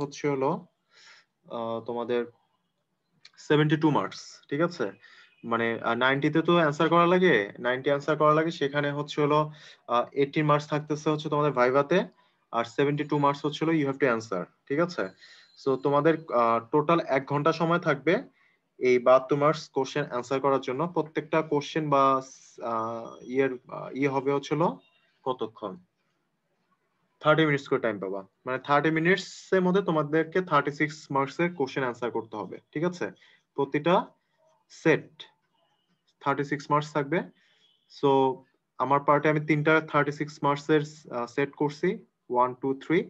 হচ্ছে হলো তোমাদের 72 মার্কস, ঠিক আছে? মানে 90 তে তো অ্যান্সার করা লাগে, 90 অ্যান্সার করা লাগে, সেখানে হচ্ছে হলো 18 মার্কস থাকতেছে হচ্ছে তোমাদের ভাইভাতে, আর 72 মার্কস হচ্ছে হলো ইউ হ্যাভ টু অ্যান্সার, ঠিক আছে? সো তোমাদের টোটাল 1 ঘন্টা সময় থাকবে এই 72 মার্কস কোশ্চেন অ্যান্সার করার জন্য। প্রত্যেকটা কোশ্চেন বা ইয়ে হবে হচ্ছে হলো কতক্ষণ, 30 মিনিটস করে টাইম পাবা। মানে 30 মিনিটস এর মধ্যে তোমাদেরকে 36 মার্কস এর কোশ্চেন অ্যান্সার করতে হবে, ঠিক আছে? প্রতিটা সেট 36 মার্কস থাকবে। সো আমার পার্টে আমি 3টা 36 মার্কস এর সেট করছি, 1 2 3।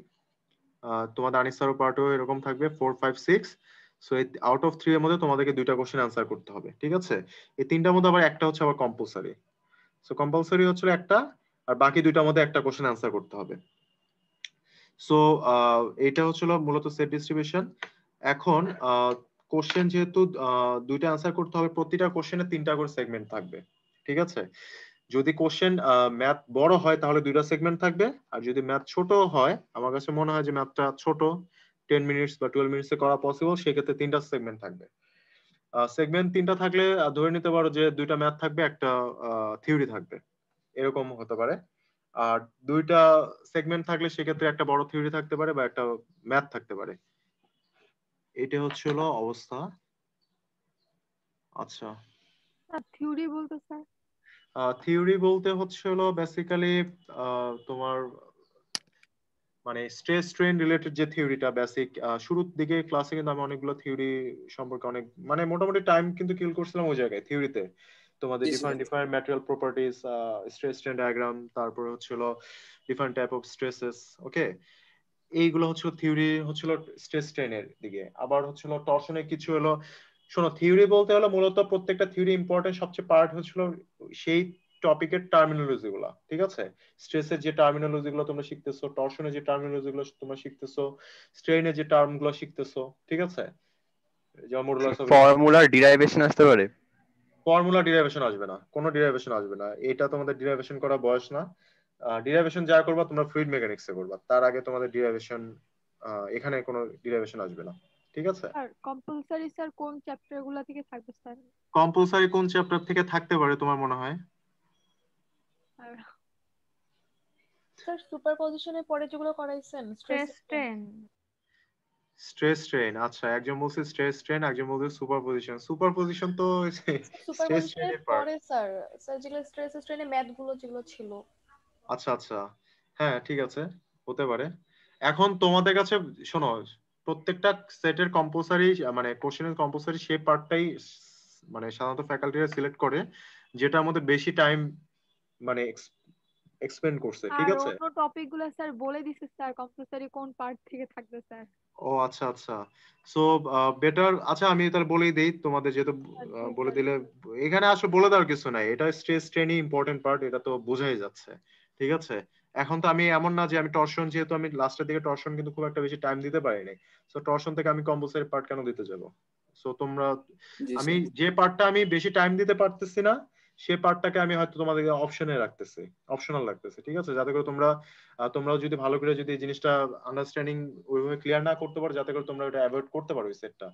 তোমাদের আনিসারও পার্টও এরকম থাকবে 4 5 6। সো আউট অফ 3 এর মধ্যে তোমাদেরকে 2টা কোশ্চেন অ্যান্সার করতে হবে, ঠিক আছে? এই 3টার মধ্যে আবার একটা হচ্ছে আবার কম্পালসরি। সো কম্পালসরি হচ্ছে একটা, আর বাকি 2টার মধ্যে একটা কোশ্চেন অ্যান্সার করতে হবে। সো এটা হচ্ছিল মূলত সেট ডিস্ট্রিবিউশন। এখন কোশ্চেন যেহেতু 2টা অ্যান্সার করতে হবে, প্রতিটা কোশ্চেনে 3টা করে সেগমেন্ট থাকবে, ঠিক আছে? যদি কোশ্চেন ম্যাথ বড় হয় তাহলে 2টা সেগমেন্ট থাকবে, আর যদি ম্যাথ ছোট হয়, আমার কাছে মনে হয় যে ম্যাথটা ছোট, 10 মিনিটস বা 12 মিনিটসে করা পসিবল, সেক্ষেত্রে 3টা সেগমেন্ট থাকবে। সেগমেন্ট 3টা থাকলে ধরে নিতে পারো যে 2টা ম্যাথ থাকবে, একটা থিওরি থাকবে, এরকম হতে পারে। আর 2টা সেগমেন্ট থাকলে সেক্ষেত্রে একটা বড় থিওরি থাকতে পারে বা একটা ম্যাথ থাকতে পারে। এটা হচ্ছে হলো অবস্থা। আচ্ছা, থিওরি বলতে স্যার? থিওরি বলতে হচ্ছে হলো বেসিক্যালি তোমার মানে স্ট্রেস স্ট্রেন রিলেটেড যে থিওরিটা বেসিক, শুরুর দিকে ক্লাসে কিন্তু আমি অনেকগুলো থিওরি সম্পর্কে অনেক মানে মোটামুটি টাইম কিন্তু কিল করছিলাম ওই জায়গায় থিওরিতে। তোমাদের জি different sir. Different material properties, stress strain diagram, তারপরে হচ্ছিল different type of stresses, okay? এইগুলো হচ্ছিল থিওরি, হচ্ছিল স্ট্রেস স্ট্রেনের দিকে। আবার হচ্ছিল টর্শনে কিছু হলো, শোনো থিওরি বলতে হলো মূলত প্রত্যেকটা থিওরি ইম্পর্টেন্ট সবচেয়ে পার্ট হচ্ছিল সেই টপিকের টার্মিনোলজি গুলা, ঠিক আছে? স্ট্রেসের যে টার্মিনোলজি গুলো তোমরা শিখতেছো, টর্শনের যে টার্মিনোলজি গুলো তোমরা শিখতেছো, স্ট্রেনের যে টার্ম গুলো শিখতেছো, ঠিক আছে? যেমন মডুলাস অফ ইলাস্টিসিটি। ফর্মুলার ডিরাইভেশন আসতে পারে? ফর্মুলা ডিরাইভেশন আসবে না, কোনো ডিরাইভেশন আসবে না, এটা তোমাদের ডিরাইভেশন করা বয়স না। ডিরাইভেশন যা করবা তোমরা ফ্লুইড মেকানিক্সে করবা, তার আগে তোমাদের ডিরাইভেশন, এখানে কোনো ডিরাইভেশন আসবে না, ঠিক আছে? আর কম্পালসরি স্যার কোন চ্যাপ্টার গুলা থেকে থাকবে স্যার? কম্পালসারি কোন চ্যাপ্টার থেকে থাকতে পারে তোমার মনে হয়? আর স্যার সুপারপজিশনের পরে যেগুলো করাইছেন stress stress strain. Stress strain, আচ্ছা, একজন বলছে স্ট্রেস স্ট্রেন, একজন বলছে সুপারপজিশন। সুপারপজিশন তো স্ট্রেস সুপারপজিশনের স্ট্রেনের পার্ট। পরে স্যার, স্যার যেগুলো স্ট্রেস স্ট্রেনে ম্যাথ গুলো যেগুলো ছিল। আচ্ছা আচ্ছা, হ্যাঁ ঠিক আছে, হতে পারে। এখন তোমাদের কাছে শোনো, প্রত্যেকটা সেটের কম্পালসারি মানে কোশ্চেনের কম্পালসারি সেই পার্টটাই মানে সাধারণত ফ্যাকাল্টিরা সিলেক্ট করে যেটার মধ্যে বেশি টাইম মানে এক্সপেন্ড করছে, ঠিক আর আছে? অন্য টপিক গুলো স্যার বলে দিছে স্যার কম্পালসরি কোন পার্ট থেকে থাকবে স্যার। ও আচ্ছা আচ্ছা। সো বেটার, আচ্ছা আমি তাহলে বলেই দেই তোমাদের, যেহেতু আচ্ছা বলে স্যার। দিলে এখানে আসলে বলে দেওয়ার কিছু নাই, এটা স্ট্রেস ট্রেনই ইম্পর্টেন্ট পার্ট, এটা তো বোঝাই যাচ্ছে, ঠিক আছে? এখন তো আমি এমন না যে আমি টর্শন, যেহেতু আমি লাস্টের দিকে টর্শন কিন্তু খুব একটা বেশি টাইম দিতে পারিনি, সো টর্শন থেকে আমি কম্পালসারি পার্ট কেন দিতে যাব? সো তোমরা, জি আমি স্যার। যে পার্টটা আমি বেশি টাইম দিতে পারতেছি না সেই পার্টটাকে আমি হয়তো তোমাদেরকে অপশনে রাখতেছি, অপশনাল রাখতেছি, ঠিক আছে? যাতে করে তোমরাও যদি ভালো করে যদি এই জিনিসটা আন্ডারস্ট্যান্ডিং ওইভাবে ক্লিয়ার না করতে পারো, যাতে করে তোমরা এটা অ্যাভয়েড করতে পারো এই সেটটা।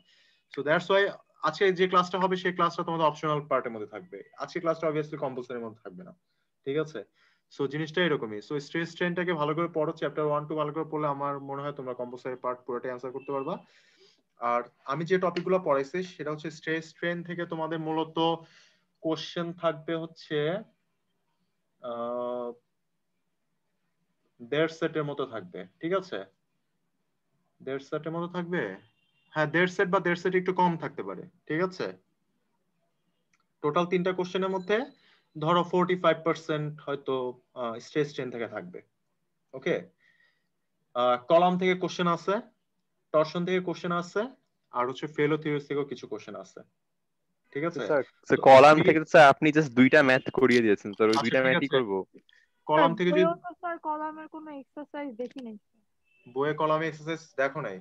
সো দ্যাটস ওয়াই আজকে যে ক্লাসটা হবে সেই ক্লাসটা তোমাদের অপশনাল পার্টের মধ্যে থাকবে, আজকে ক্লাসটা অবভিয়াসলি কম্পালসারির মধ্যে থাকবে না, ঠিক আছে? সো জিনিসটা এরকমই। সো স্ট্রেস স্ট্রেনটাকে ভালো করে পড়ো, চ্যাপ্টার 1 2 ভালো করে পড়লে আমার মনে হয় তোমরা কম্পালসারি পার্ট পুরোটাই অ্যান্সার করতে পারবা। আর আমি যে টপিকগুলো পড়াইছি সেটা হচ্ছে স্ট্রেস স্ট্রেন থেকে তোমাদের মূলত কোশ্চেন থাকবে হচ্ছে 1.5 সেটের মতো থাকবে, ঠিক আছে? 1.5 সেটের মতো থাকবে, হ্যাঁ 1.5 সেট বা 1.5 সেট একটু কম থাকতে পারে, ঠিক আছে? টোটাল 3টা কোশ্চেনের মধ্যে ধরো 45% হয়তো স্ট্রেস স্ট্রেন থেকে থাকবে, ওকে? কলাম থেকে কোশ্চেন আছে, টর্শন থেকে কোশ্চেন আছে, আর হচ্ছে ফেলো থিওরি থেকেও কিছু কোশ্চেন আছে, ঠিক আছে? স্যার তো কলাম আমি, থেকে তো স্যার আপনি জাস্ট 2টা ম্যাথ করিয়ে দিয়েছেন, স্যার ওই আচ্ছা 2টা ঠিক ম্যাথই আছে, করবো? স্যার কলাম থেকে যদি, বইও তো স্যার কলামের কোনো এক্সারসাইজ দেখি নাই। বইয়ে কলামে এক্সারসাইজ দেখো নাই?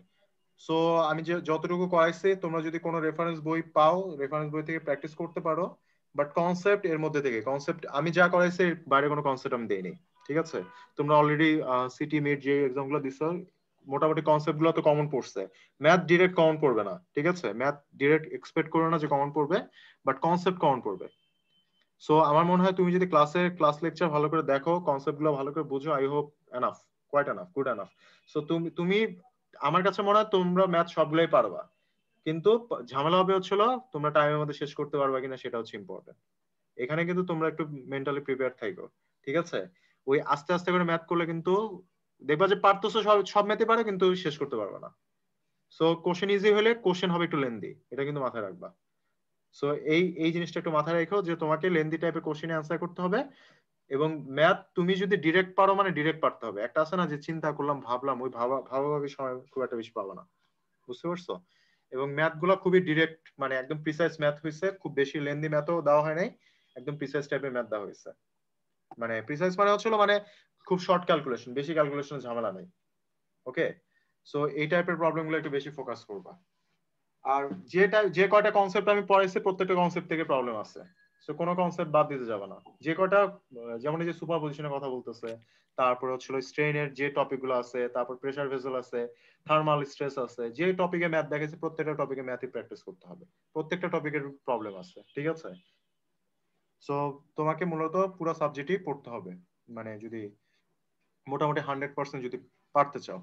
সো আমি যে যতটুকু করাইছি, তোমরা যদি কোনো রেফারেন্স বই পাও, রেফারেন্স বই থেকে প্র্যাকটিস করতে পারো, বাট কনসেপ্ট এর মধ্যে থেকে, কনসেপ্ট আমি যা করাইছি এর বাইরে কোনো কনসেপ্ট আমি দেইনি, ঠিক আছে? তোমরা অলরেডি সিটি মিড যে এক্সাম গুলো দিছো, মোটামুটি কনসেপ্ট গুলো তো কমন পড়ছে। ম্যাথ ডিরেক্ট কমন পড়বে না, ঠিক আছে? ম্যাথ ডিরেক্ট এক্সপেক্ট করো না যে কমন পড়বে, বাট কনসেপ্ট কমন পড়বে। সো আমার মনে হয় তুমি যদি ক্লাস লেকচার ভালো করে দেখো, কনসেপ্ট গুলো ভালো করে বুঝো, I hope enough, quite enough, good enough. So তুমি আমার কাছে মনে হয় তোমরা ম্যাথ সবগুলোই পারবা, কিন্তু ঝামেলা হবে হচ্ছিল তোমরা টাইমের মধ্যে শেষ করতে পারবা কিনা, সেটা হচ্ছে ইম্পর্টেন্ট। এখানে কিন্তু তোমরা একটু মেন্টালি প্রিপেয়ার থাকো, ঠিক আছে? ওই আস্তে আস্তে করে ম্যাথ করলে কিন্তু দেখবা যে পারতেছো, সব সব ম্যাথই পারো, কিন্তু শেষ করতে পারবে না। সো কোশ্চেন ইজি হলে কোশ্চেন হবে একটু লেন্দি, এটা কিন্তু মাথায় রাখবা। সো এই জিনিসটা একটু মাথায় রেখো যে তোমাকে লেন্দি টাইপের কোশ্চেনে অ্যান্সার করতে হবে। এবং ম্যাথ তুমি যদি ডিরেক্ট পারো মানে ডিরেক্ট পারতে হবে। একটা আছে না যে চিন্তা করলাম, ভাবলাম, ওই ভাবাভাবি সময় খুব একটা বেশি পাবো না, বুঝতে পারছো? এবং ম্যাথ গুলো খুবই ডিরেক্ট, মানে একদম প্রিসাইজ ম্যাথ হয়েছে, খুব বেশি লেন্দি ম্যাথও দেওয়া হয় নাই, একদম প্রিসাইজ টাইপের ম্যাথ দেওয়া হয়েছে। মানে প্রিসাইজ মানে হচ্ছিল মানে খুব শর্ট ক্যালকুলেশন, বেশি ক্যালকুলেশনের ঝামেলা নেই। ওকে, সো এই টাইপের প্রবলেম গুলো একটু বেশি ফোকাস করবা। আর যে কয়টা কনসেপ্ট আমি পড়াইছি প্রত্যেকটা কনসেপ্ট থেকে প্রবলেম আছে, সো কোনো কনসেপ্ট বাদ দিতে যাবে না। যে কয়টা যেমন এই যে সুপার পজিশনের কথা বলতেছে, তারপর হচ্ছিল স্ট্রেইনের যে টপিক গুলো আছে, তারপর প্রেসার ভেসেল আছে, থার্মাল স্ট্রেস আছে, যে টপিকে ম্যাথ দেখেছে প্রত্যেকটা টপিকে ম্যাথই প্র্যাকটিস করতে হবে, প্রত্যেকটা টপিকের প্রবলেম আছে, ঠিক আছে? সো তোমাকে মূলত পুরো সাবজেক্টই পড়তে হবে, মানে যদি মোটামুটি 100% যদি পারতে চাও।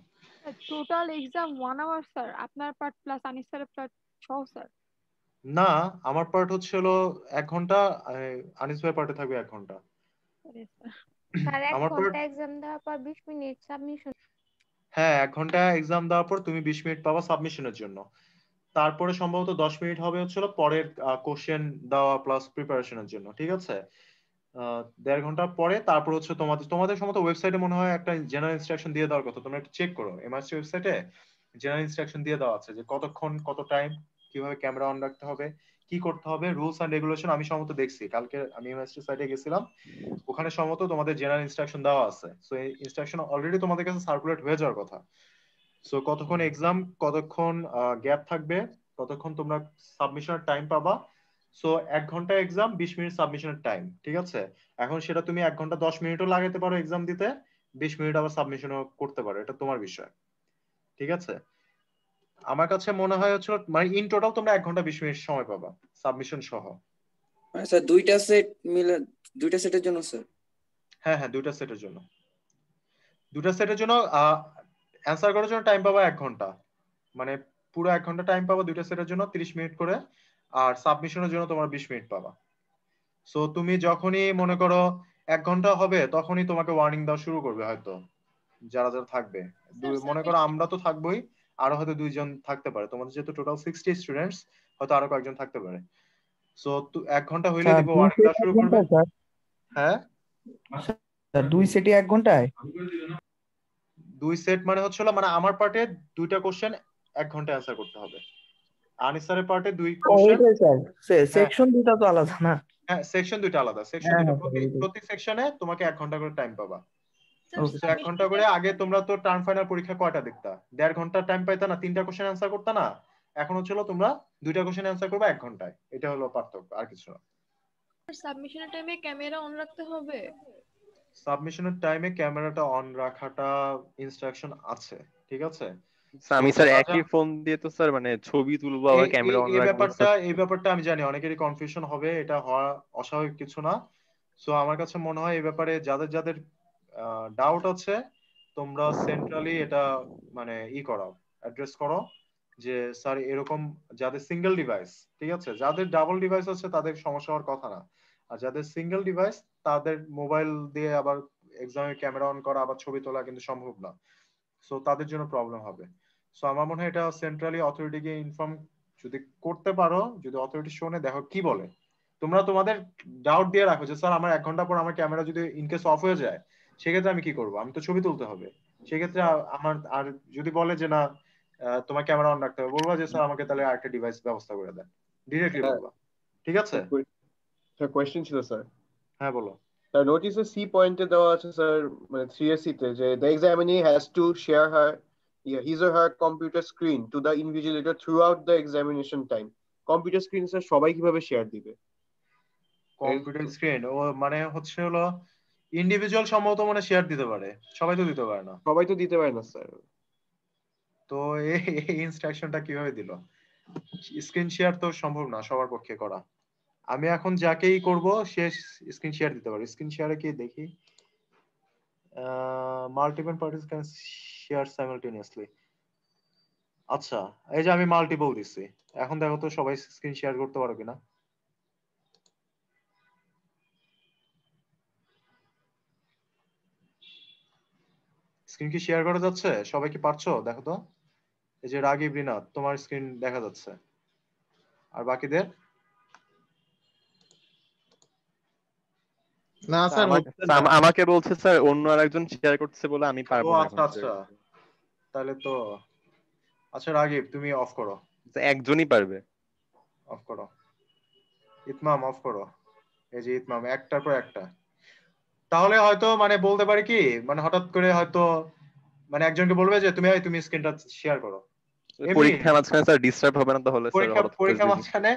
টোটাল এক্সাম 1 আওয়ার স্যার, আপনার পার্ট প্লাস আনিস স্যারের পার্ট সহ স্যার? না, আমার পার্ট হচ্ছে হলো 1 ঘন্টা, আনিস ভাই পার্টে থাকবে 1 ঘন্টা। আরে স্যার, স্যার এক আমার পার্ট, ঘন্টা এক্সাম দেওয়ার পর 20 মিনিট সাবমিশন। হ্যাঁ 1 ঘন্টা এক্সাম দেওয়ার পর তুমি 20 মিনিট পাবা সাবমিশনের জন্য। তারপরে সম্ভবত 10 মিনিট হবে হচ্ছিল পরের কোশ্চেন দেওয়া প্লাস প্রিপারেশনের জন্য, ঠিক আছে? 1.5 ঘন্টা পরে তারপর হচ্ছে তোমাদের সম্ভবত ওয়েবসাইটে মনে হয় একটা জেনারেল ইনস্ট্রাকশন দিয়ে দেওয়ার কথা, তোমরা একটু চেক করো। এমআরসি ওয়েবসাইটে জেনারেল ইনস্ট্রাকশন দিয়ে দেওয়া আছে যে কতক্ষণ কত টাইম, কিভাবে ক্যামেরা অন রাখতে হবে, কি করতে হবে, রুলস এন্ড রেগুলেশন। আমি সম্ভবত দেখছি কালকে, আমি এমআরসি সাইটে গেছিলাম, ওখানে সম্ভবত তোমাদের জেনারেল ইনস্ট্রাকশন দেওয়া আছে। সো এই ইনস্ট্রাকশন অলরেডি তোমাদের কাছে সার্কুলেট হয়ে যাওয়ার কথা। সো কতক্ষণ এক্সাম, কতক্ষণ গ্যাপ থাকবে, কতক্ষণ তোমরা সাবমিশনের টাইম পাবা। সো 1 ঘন্টা এক্সাম, 20 মিনিট সাবমিশনের টাইম, ঠিক আছে? এখন সেটা তুমি 1 ঘন্টা 10 মিনিটও লাগাতে পারো এক্সাম দিতে, 20 মিনিট আবার সাবমিশনও করতে পারো, এটা তোমার বিষয়, ঠিক আছে? আমার কাছে মনে হয় হচ্ছে মানে ইন টোটাল তোমরা 1 ঘন্টা 20 মিনিট সময় পাবা সাবমিশন সহ। মানে স্যার দুইটা সেট মিলে, দুইটা সেটের জন্য স্যার? হ্যাঁ হ্যাঁ, দুইটা সেটের জন্য, দুটা সেটের জন্য অ্যান্সার করার জন্য টাইম পাবা 1 ঘন্টা, মানে পুরো 1 ঘন্টা টাইম পাবা দুইটা সেটের জন্য 30 মিনিট করে, আর সাবমিশনের জন্য তোমার 20 মিনিট পাবা। সো তুমি যখনই মনে করো 1 ঘন্টা হবে, তখনই তোমাকে ওয়ার্নিং দেওয়া শুরু করবে হয়তো, যারা যারা থাকবে। মনে করো আমরা তো থাকবোই, আরো হয়তো 2 জন থাকতে পারে, তোমাদের যেহেতু টোটাল 60 স্টুডেন্টস, হয়তো আরো কয়েকজন থাকতে পারে। সো 1 ঘন্টা হইলে স্যার দেখবো দুই ওয়ার্নিং সেট দেওয়া শুরু 1 করবে। ঘন্টায় স্যার? হ্যাঁ, স্যার 2 সেটই 1 ঘন্টায়? 2 সেট মানে হচ্ছে মানে আমার পার্টে 2টা কোশ্চেন 1 ঘন্টা অ্যান্সার করতে হবে, আনিসারের পার্টে 2 ও কোশ্চেন। ওইটাই স্যার, হ্যাঁ সেকশন দুটো তো আলাদা না? হ্যাঁ, সেকশন 2টা আলাদা, সেকশন হ্যাঁ 2টা হ্যাঁ স্যার, ওইটাই। প্রতি সেকশনে তোমাকে 1 ঘন্টা করে টাইম পাবা। ওকে। 1 ঘন্টা করে। আগে তোমরা তো টার্ম ফাইনাল পরীক্ষা কয়টা দেখতা, 1.5 ঘন্টা টাইম পাইতা না, 3টা কোশ্চেন অ্যান্সার করতা না? এখন হচ্ছে তোমরা 2টা কোশ্চেন অ্যান্সার করবে 1 ঘন্টায়, এটা হলো পার্থক্য, আর কিছু না। সাবমিশনের টাইমে ক্যামেরা অন রাখতে হবে? সাবমিশনের টাইমে ক্যামেরাটা অন রাখাটা ইনস্ট্রাকশন আছে, ঠিক আছে? আমি So, স্যার যা একই যা- ফোন দিয়ে তো স্যার মানে ছবি তুলবো আবার ক্যামেরা অন এই রাখবো ব্যাপারটা স্যার। এই ব্যাপারটা আমি জানি অনেকেরই কনফিউশন হবে, এটা হওয়া অস্বাভাবিক কিছু না। সো আমার কাছে মনে হয় এই ব্যাপারে যাদের যাদের ডাউট আছে, তোমরা সেন্ট্রালি এটা মানে করাও, অ্যাড্রেস করো যে স্যার এরকম, যাদের সিঙ্গেল ডিভাইস, ঠিক আছে, যাদের ডাবল ডিভাইস আছে তাদের সমস্যা হওয়ার কথা না, আর যাদের সিঙ্গেল ডিভাইস তাদের মোবাইল দিয়ে আবার এক্সামের ক্যামেরা অন করা আবার ছবি তোলা কিন্তু সম্ভব না, সো তাদের জন্য প্রবলেম হবে। সো আমার মনে হয় এটা সেন্ট্রালি অথরিটিকে ইনফর্ম যদি করতে পারো, যদি অথরিটি শোনে, দেখো কি বলে। তোমরা তোমাদের ডাউট দিয়ে রাখো যে স্যার আমার 1 ঘন্টা পর আমার ক্যামেরা যদি ইনকেস অফ হয়ে যায়, সেক্ষেত্রে আমি কি করবো, আমি তো ছবি তুলতে হবে। সেক্ষেত্রে আমার আর যদি বলে যে না তোমার ক্যামেরা অন রাখতে হবে, বলবা যে স্যার আমাকে তাহলে আরেকটা ডিভাইস ব্যবস্থা করে দেন, ডিরেক্টলি বলবা, ঠিক আছে? স্যার কোয়েশ্চেন ছিল স্যার। হ্যাঁ বলো। স্যার নোটিসে সি পয়েন্টে দেওয়া আছে স্যার, মানে 3AC তে, যে the examinee has to share his or her computer screen to the invigilator throughout the examination time. Computer screen sir সবাই কিভাবে শেয়ার দিবে? কম্পিউটার স্ক্রিন ও মানে হচ্ছে হলো ইন্ডিভিজুয়াল সম্ভবত মানে শেয়ার দিতে পারে, সবাই তো দিতে পারে না। সবাই তো দিতে পারে না স্যার। তো এই ইনস্ট্রাকশনটা কিভাবে দিল? স্ক্রিন শেয়ার তো সম্ভব না সবার পক্ষে করা। আমি এখন যাকেই করব সে স্ক্রিন শেয়ার দিতে পারবে। স্ক্রিন শেয়ারে কি দেখি, multiple parties can share simultaneously. আচ্ছা, এই যে আমি মাল্টিপল দিছি, এখন দেখো তো সবাই স্ক্রিন শেয়ার করতে পারো কিনা। স্ক্রিন কি শেয়ার করা যাচ্ছে? সবাই কি পারছো? দেখো তো, এই যে রাগিব, রিনাত, তোমার স্ক্রিন দেখা যাচ্ছে, আর বাকিদের? না স্যার হচ্ছে না। আমাকে বলছে স্যার অন্য আরেকজন শেয়ার করছে বলে আমি ও পারবো না আচ্ছা এখন আচ্ছা, তাহলে তো আচ্ছা রাগিব তুমি অফ করো। একজনই পারবে। অফ করো। ইতমাম অফ করো। এই যে ইতমাম একটার পর একটা। তাহলে হয়তো মানে বলতে পারি কি, মানে হঠাৎ করে হয়তো মানে একজনকে বলবে যে তুমি স্ক্রিনটা শেয়ার করো। এমনি পরীক্ষার মাঝখানে স্যার ডিস্টার্ব হবে না তাহলে স্যার? হঠাৎ করে পরীক্ষা যদি মাঝখানে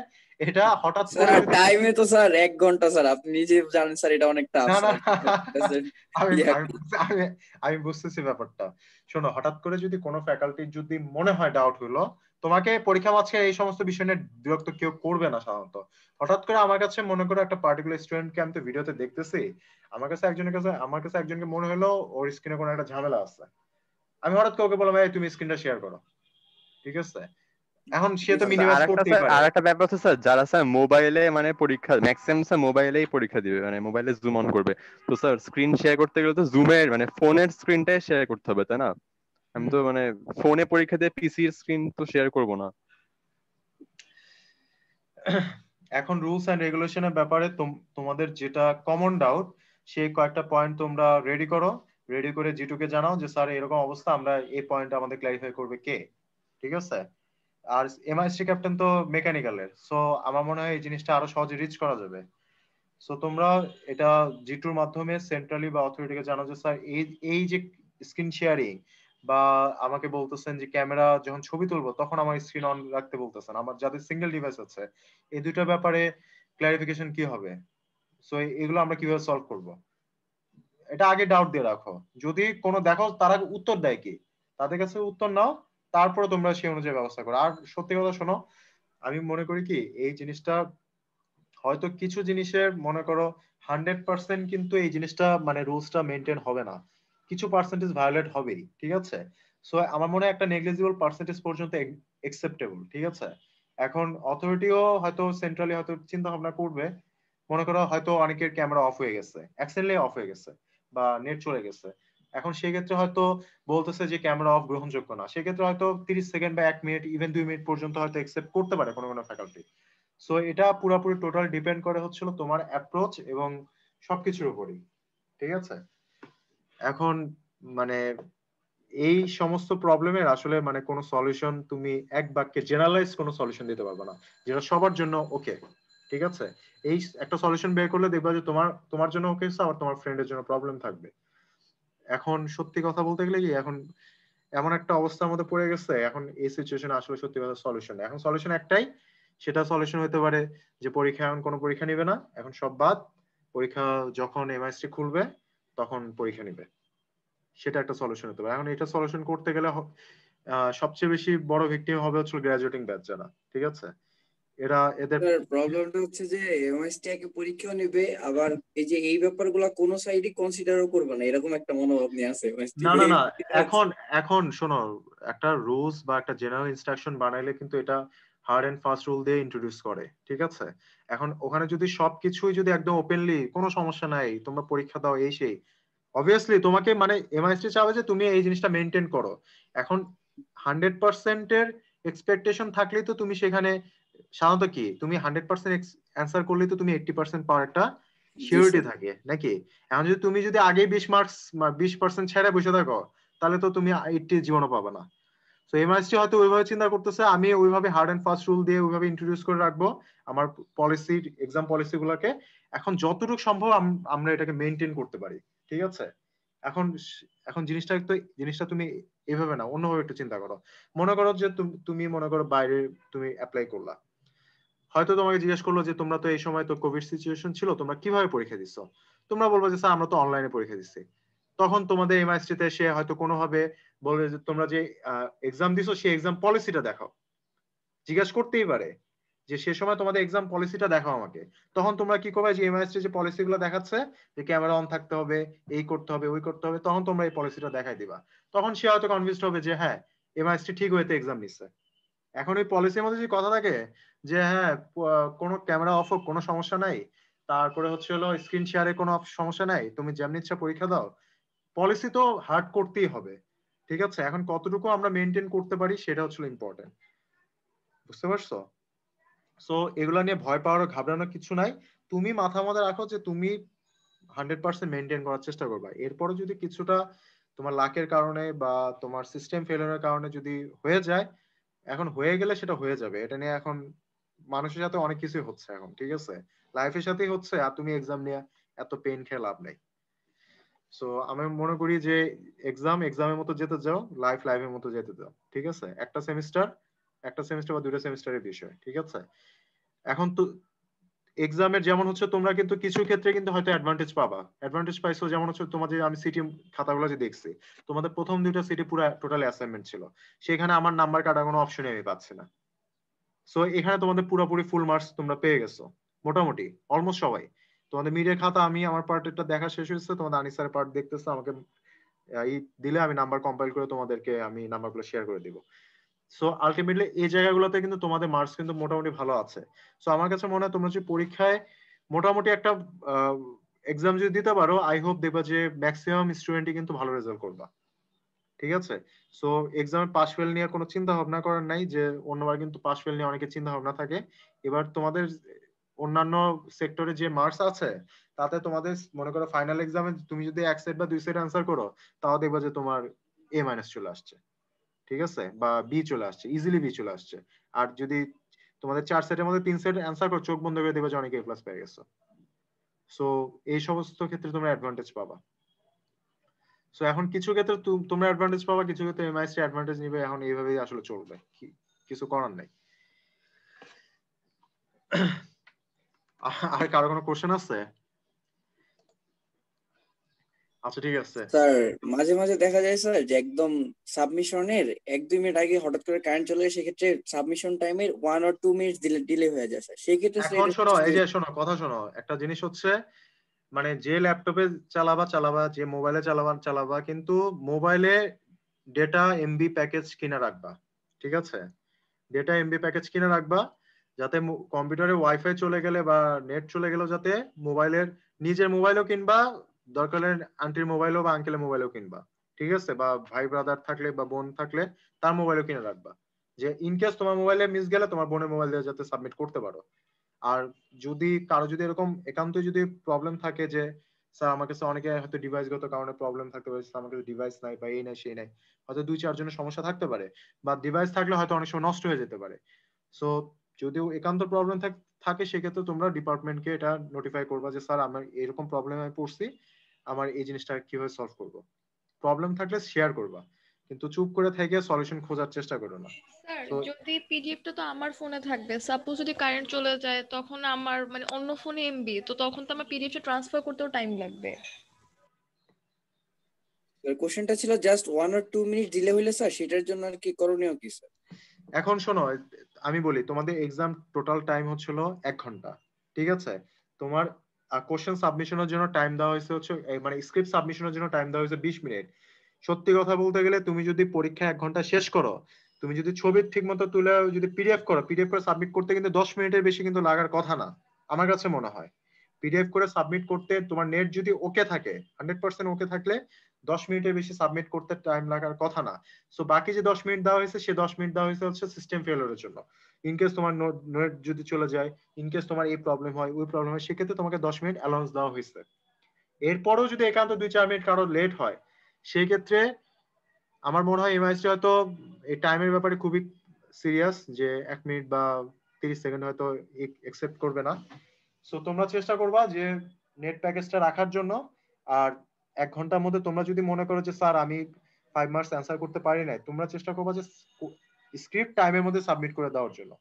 এটা হঠাৎ করে স্যার যদি টাইমে তো স্যার 1 ঘন্টা স্যার, আপনি নিজে জানেন স্যার এটা অনেক টাফ না না স্যার। আমি ইয়া আমি আমি আমি বুঝতেছি ব্যাপারটা। শোনো, হঠাৎ করে যদি কোনো ফ্যাকাল্টির যদি মনে হয় ডাউট হলো, তোমাকে পরীক্ষা মাঝখানে এই সমস্ত বিষয় নিয়ে বিরক্ত কেউ করবে না সাধারণত। হঠাৎ করে আমার কাছে মনে করো একটা পার্টিকুলার স্টুডেন্টকে আমি তো ভিডিওতে দেখতেছি, আমার কাছে একজনকে মনে হলো ওর স্ক্রিনে কোনো একটা ঝামেলা আছে, আমি হঠাৎ করে ওকে বললাম এই তুমি স্ক্রিনটা শেয়ার করো, ঠিক আছে? এখন সে তো মিনিমাইজ করতেই পারে। আর একটা ব্যাপার হচ্ছে স্যার, যারা স্যার মোবাইলে মানে পরীক্ষা ম্যাক্সিমাম স্যার মোবাইলেই পরীক্ষা দিবে, মানে মোবাইলে জুম অন করবে, তো স্যার স্ক্রিন শেয়ার করতে গেলে তো জুমের মানে ফোনের স্ক্রিনটাই শেয়ার করতে হবে, তাই না? আমি তো মানে ফোনে পরীক্ষা দিয়ে পিসির স্ক্রিন তো শেয়ার করব না। এখন রুলস এন্ড রেগুলেশনের ব্যাপারে তোমাদের যেটা কমন ডাউট, সেই কয়েকটা পয়েন্ট তোমরা রেডি করো। রেডি করে জিটুকে জানাও যে স্যার এরকম অবস্থা, আমরা এই পয়েন্ট আমাদের ক্লারিফাই করবে কে, ঠিক আছে? আর এমআইএসটি ক্যাপ্টেন তো মেকানিক্যালের, সো আমার মনে হয় এই জিনিসটা আরো সহজে রিচ করা যাবে। সো তোমরা এটা জিটুর মাধ্যমে সেন্ট্রালি বা অথরিটিকে জানাও যে স্যার এই যে স্ক্রিন শেয়ারিং বা আমাকে বলতেছেন যে ক্যামেরা যখন ছবি তুলবো তখন আমার স্ক্রিন অন রাখতে বলতেছেন, আমার যাদের সিঙ্গেল ডিভাইস আছে, এই দুইটার ব্যাপারে ক্লারিফিকেশন কি হবে? সো এগুলো আমরা কিভাবে সলভ করব, এটা আগে ডাউট দিয়ে রাখো। যদি কোনো দেখো তারা উত্তর দেয় কি, তাদের কাছে উত্তর নাও, তারপরে তোমরা সেই অনুযায়ী ব্যবস্থা করো। আর সত্যি কথা শোনো, আমি মনে করি কি এই জিনিসটা হয়তো কিছু জিনিসের মনে করো 100% কিন্তু এই জিনিসটা মানে রুলসটা মেনটেন হবে না, কিছু পার্সেন্টেজ ভায়োলেট হবেই, ঠিক আছে? সো আমার মনে হয় একটা নেগলিজিবল পার্সেন্টেজ পর্যন্ত একসেপ্টেবল, ঠিক আছে? এখন অথরিটিও হয়তো সেন্ট্রালি হয়তো চিন্তা ভাবনা করবে, মনে করো হয়তো অনেকের ক্যামেরা অফ হয়ে গেছে, অ্যাক্সিডেন্টলি অফ হয়ে গেছে বা নেট চলে গেছে, এখন সেই ক্ষেত্রে হয়তো বলতেছে যে ক্যামেরা অফ গ্রহণযোগ্য না, সেক্ষেত্রে হয়তো 30 সেকেন্ড বা 1 মিনিট ইভেন 2 মিনিট পর্যন্ত হয়তো একসেপ্ট করতে পারে কোনো কোনো ফ্যাকাল্টি। সো এটা পুরোপুরি টোটাল ডিপেন্ড করে হচ্ছিল তোমার অ্যাপ্রোচ এবং সবকিছুর উপরই, ঠিক আছে? এখন মানে এই সমস্ত প্রবলেমের আসলে মানে কোনো সলিউশন তুমি এক বাক্যে জেনারেলাইজ কোনো সলিউশন দিতে পারবে না যেটা সবার জন্য ওকে, ঠিক আছে? এই একটা সলিউশন বের করলে দেখবা যে তোমার জন্য ওকে, আবার তোমার ফ্রেন্ডের জন্য প্রবলেম থাকবে। এখন সত্যি কথা বলতে গেলে কি, এখন এমন একটা অবস্থার মধ্যে পড়ে গেছে, এখন এই সিচুয়েশনে আসলে সত্যি কথা সলিউশন, এখন সলিউশন একটাই, সেটা সলিউশন হতে পারে যে পরীক্ষা, এখন কোনো পরীক্ষা নিবে না, এখন সব বাদ, পরীক্ষা যখন এমআইএসটি খুলবে তখন পরীক্ষা নিবে, সেটা একটা সলিউশন হতে পারে। এখন এটা সলিউশন করতে গেলে সবচেয়ে বেশি বড় ভিকটিম হবে হচ্ছে গ্রাজুয়েটিং ব্যাচ যারা, ঠিক আছে? এদের প্রবলেমটা হচ্ছে যে এমএসটি কে পরীক্ষাও নেবে, আবার এই যে এই ব্যাপারগুলো কোনো সাইডই কনসিডারও করবে না, এরকম একটা মনোভাব নিয়ে আছে এমএসটি। না না না, এখন শোনো, একটা রুলস বা একটা জেনারেল ইনস্ট্রাকশন বানাইলে কিন্তু এটা হার্ড এন্ড ফাস্ট রুল দিয়ে ইন্ট্রোডিউস করে, ঠিক আছে? এখন ওখানে যদি সবকিছুই যদি একদম ওপেনলি কোনো সমস্যা নাই তোমরা পরীক্ষা দাও এই সেই, অবভিয়াসলি তোমাকে মানে এমআইএসটি চাবে যে তুমি এই জিনিসটা মেনটেন করো। এখন 100% এর এক্সপেকটেশন থাকলেই তো তুমি সেখানে সাধারণত কি তুমি 100% অ্যান্সার করলেই তো তুমি 80% পাওয়ার একটা সিউরিটি থাকে নাকি? এখন তুমি যদি আগে 20% ছেড়ে বসে থাকো তাহলে তো তুমি 80 জীবনও পাবে না। তো এমআইএসটি হয়তো ওইভাবে চিন্তা করতেছে আমি ওইভাবে হার্ড এন্ড ফাস্ট রুল দিয়ে ওইভাবে ইন্ট্রোডিউস করে রাখবো আমার পলিসি, এক্সাম পলিসি গুলাকে, এখন যতটুকু সম্ভব আমরা এটাকে মেনটেন করতে পারি, ঠিক আছে? এখন জিনিসটা তুমি এভাবে না, অন্যভাবে একটু চিন্তা করো। মনে করো যে তুমি মনে করো বাইরে তুমি অ্যাপ্লাই করলা, হয়তো তোমাকে জিজ্ঞেস করলো যে তোমরা তো এই সময় তো কোভিড সিচুয়েশন ছিল, তোমরা কিভাবে পরীক্ষা দিচ্ছ? তোমরা বলবো যে স্যার আমরা তো অনলাইনে পরীক্ষা দিচ্ছি। তখন তোমাদের এমআইএসটি তে সে হয়তো কোনোভাবে বলবে যে তোমরা যে এক্সাম দিছো সেই এক্সাম পলিসিটা দেখাও, জিজ্ঞাসা করতেই পারে যে সে সময় তোমাদের এক্সাম পলিসিটা দেখাও আমাকে। তখন তোমরা কি করবে, যে এমআইএসটি যে পলিসি গুলো দেখাচ্ছে যে ক্যামেরা অন থাকতে হবে, এই করতে হবে, ওই করতে হবে, তখন তোমরা এই পলিসিটা দেখাই দিবা। তখন সে হয়তো কনভিন্সড হবে যে হ্যাঁ এমআইএসটি ঠিক হইতে এক্সাম নিচ্ছে। এখন ওই পলিসির মধ্যে যে কথা থাকে যে হ্যাঁ কোনো ক্যামেরা অফ হোক কোনো সমস্যা নাই, তারপরে হচ্ছে হলো স্ক্রিন শেয়ারে কোনো সমস্যা নাই, তুমি যেমনি ইচ্ছা পরীক্ষা দাও, পলিসি তো হার্ড করতেই হবে। ঠিক আছে, এখন কতটুকু আমরা মেনটেন করতে পারি সেটা হচ্ছে ইম্পর্টেন্ট, বুঝতে পারছো? সো এগুলা নিয়ে ভয় পাওয়ার ঘাবড়ানোর কিছু নাই। তুমি মাথা মধ্যে রাখো যে তুমি 100% মেনটেন করার চেষ্টা করবা। এরপরে যদি কিছুটা তোমার লাকের কারণে বা তোমার সিস্টেম ফেলিওরের কারণে যদি হয়ে যায়, এখন হয়ে গেলে সেটা হয়ে যাবে। এটা নিয়ে এখন মানুষের সাথে অনেক কিছুই হচ্ছে এখন, ঠিক আছে, লাইফের সাথেই হচ্ছে, আর তুমি এক্সাম নিয়ে এত পেন খেয়ে লাভ নেই। সো আমি মনে করি যে এক্সামের মতো যেতে যাও, লাইফের মতো যেতে যাও, ঠিক আছে? একটা সেমিস্টার বা দুটো সেমিস্টারের বিষয়, ঠিক আছে? এখন তো এক্সামের যেমন হচ্ছে তোমরা কিন্তু কিছু ক্ষেত্রে কিন্তু হয়তো অ্যাডভান্টেজ পাইছো, যেমন হচ্ছে তোমাদের আমি সিটি খাতাগুলো যে দেখছি, তোমাদের প্রথম দুটো সিটি পুরো টোটালি অ্যাসাইনমেন্ট ছিল, সেখানে আমার নাম্বার কাটার কোনো অপশনই আমি পাচ্ছি না। সো এখানে তোমাদের পুরোপুরি ফুল মার্কস তোমরা পেয়ে গেছো মোটামুটি অলমোস্ট সবাই। তোমাদের মিডিয়ার খাতা আমি আমার পার্টটা দেখা শেষ হয়েছে, তোমাদের আনিসারের পার্ট দেখতেছে, আমাকে ই দিলে আমি নাম্বার কম্পাইল করে তোমাদেরকে আমি নাম্বারগুলো শেয়ার করে দিব। সো আলটিমেটলি এই জায়গাগুলোতে কিন্তু তোমাদের মার্কস কিন্তু মোটামুটি ভালো আছে। সো আমার কাছে মনে হয় তোমরা যদি পরীক্ষায় মোটামুটি একটা এক্সাম যদি দিতে পারো, আই হোপ দেখবা যে ম্যাক্সিমাম স্টুডেন্টই কিন্তু ভালো রেজাল্ট করবা, ঠিক আছে? সো এক্সামে পাস ফেল নিয়ে কোনো চিন্তা ভাবনা করার নাই, যে অন্যবার কিন্তু পাস ফেল নিয়ে অনেকের চিন্তা ভাবনা থাকে। এবার তোমাদের অন্যান্য সেক্টরে যে মার্কস আছে তাতে তোমাদের মনে করো ফাইনাল এক্সামে তুমি যদি এক সেট বা দুই সেট অ্যান্সার করো, তাও দেখবা যে তোমার এ মাইনাস চলে আসছে, ঠিক আছে, বা বি চলে আসছে, ইজিলি বি চলে আসছে। আর যদি তোমাদের 4 সেটের মধ্যে 3 সেট অ্যান্সার করো, চোখ বন্ধ করে দেখবা যে অনেকে এ প্লাস পেয়ে গেছো। সো এই সমস্ত ক্ষেত্রে তোমরা অ্যাডভান্টেজ পাবা। সো এখন কিছু ক্ষেত্রে তোমরা অ্যাডভান্টেজ পাবা, কিছু ক্ষেত্রে এমআইএসটি অ্যাডভান্টেজ নিবে। এখন এইভাবেই আসলে চলবে, কিছু করার নাই। আর কারো কোনো কোশ্চেন আছে? আচ্ছা ঠিক আছে স্যার, মাঝে মাঝে দেখা যায় স্যার যে একদম সাবমিশনের 1-2 মিনিট আগে হঠাৎ করে কারেন্ট চলে যায়, সেক্ষেত্রে সাবমিশন টাইমের 1 or 2 মিনিট ডিলে হয়ে যায় স্যার, সেই ক্ষেত্রে স্যার এখন এটা শোনো, এই কিভাবে- যে শোনো, কথা শোনো, একটা জিনিস হচ্ছে মানে যে ল্যাপটপে চালাবা, যে মোবাইলে চালাবা, কিন্তু মোবাইলে ডেটা এমবি প্যাকেজ কিনে রাখবা, ঠিক আছে? ডেটা এমবি প্যাকেজ কিনে রাখবা, যাতে কম্পিউটারে ওয়াইফাই চলে গেলে বা নেট চলে গেলেও যাতে মোবাইলের নিজের মোবাইলও কিনবা, দরকার হলে আন্টির মোবাইলও বা আঙ্কেলের মোবাইলও কিনবা, ঠিক আছে? বা ভাই ব্রাদার থাকলে বা বোন থাকলে তার মোবাইলও কিনে রাখবা, যে ইনকেস তোমার মোবাইলে মিস গেলে তোমার বোনের মোবাইল দিয়ে যাতে সাবমিট করতে পারো। আর যদি কারো যদি এরকম একান্তই যদি প্রবলেম থাকে যে স্যার আমার কাছে, অনেকে হয়তো ডিভাইসগত কারণে প্রবলেম থাকতে পারে, আমার কাছে ডিভাইস নাই বা এই নাই সেই নাই, হয়তো 2-4 জনের সমস্যা থাকতে পারে, বা ডিভাইস থাকলে হয়তো অনেক সময় নষ্ট হয়ে যেতে পারে। সো যদিও একান্ত প্রবলেম থাকে, সেক্ষেত্রে তোমরা ডিপার্টমেন্টকে এটা নোটিফাই করবা যে স্যার আমার এরকম প্রবলেমে পড়ছি, আমার এই জিনিসটা কিভাবে সলভ করব। প্রবলেম থাকলে শেয়ার করবা, কিন্তু চুপ করে থেকে সলিউশন খোঁজার চেষ্টা করো না। স্যার, তো যদি পিডিএফটা তো আমার ফোনে থাকবে, সাপোজ যদি কারেন্ট চলে যায়, তখন আমার মানে অন্য ফোনে এমবি, তো তখন তো আমার পিডিএফটা ট্রান্সফার করতেও টাইম লাগবে। কোশ্চেনটা ছিল জাস্ট 1 or 2 মিনিট ডিলে হইলে স্যার সেটার জন্য আর কি করণীয় কি স্যার? এখন শোনো, আমি বলি তোমাদের এক্সাম টোটাল টাইম হচ্ছিল 1 ঘন্টা, ঠিক আছে? তোমার কোশ্চেন সাবমিশনের জন্য টাইম দেওয়া হয়েছে হচ্ছে মানে স্ক্রিপ্ট সাবমিশনের জন্য টাইম দেওয়া হয়েছে 20 মিনিট। সত্যি কথা বলতে গেলে তুমি যদি পরীক্ষা 1 ঘন্টা শেষ করো, তুমি যদি ছবি ঠিক মতো তুলে যদি পিডিএফ করে সাবমিট করতে কিন্তু 10 মিনিটের বেশি কিন্তু লাগার কথা না, আমার কাছে মনে হয়। পিডিএফ করে সাবমিট করতে তোমার নেট যদি ওকে থাকে, 100% ওকে থাকলে 10 মিনিটের বেশি সাবমিট করতে টাইম লাগার কথা না। সো বাকি যে 10 মিনিট দেওয়া হয়েছে, সে 10 মিনিট দেওয়া হয়েছে হচ্ছে সিস্টেম ফেলিওরের জন্য। ইনকেস তোমার নেট যদি চলে যায়, ইনকেস তোমার এই প্রবলেম হয়, ওই প্রবলেম হয়, সেক্ষেত্রে তোমাকে 10 মিনিট অ্যালাউন্স দেওয়া হয়েছে। এরপরেও যদি একান্ত 2-4 মিনিট কারো লেট হয়, সেই ক্ষেত্রে আমার মনে হয় এমআইএসটি হয়তো এই টাইমের ব্যাপারে খুবই সিরিয়াস, যে 1 মিনিট বা 30 সেকেন্ড হয়তো একসেপ্ট করবে না। সো তোমরা চেষ্টা করবা যে নেট প্যাকেজটা রাখার জন্য। আর 1 ঘন্টার মধ্যে তোমরা যদি মনে করো যে স্যার আমি 5 মার্কস অ্যান্সার করতে পারি নাই, তোমরা চেষ্টা করবা যে স্ক্রিপ্ট টাইমের মধ্যে সাবমিট করে দেওয়ার জন্য।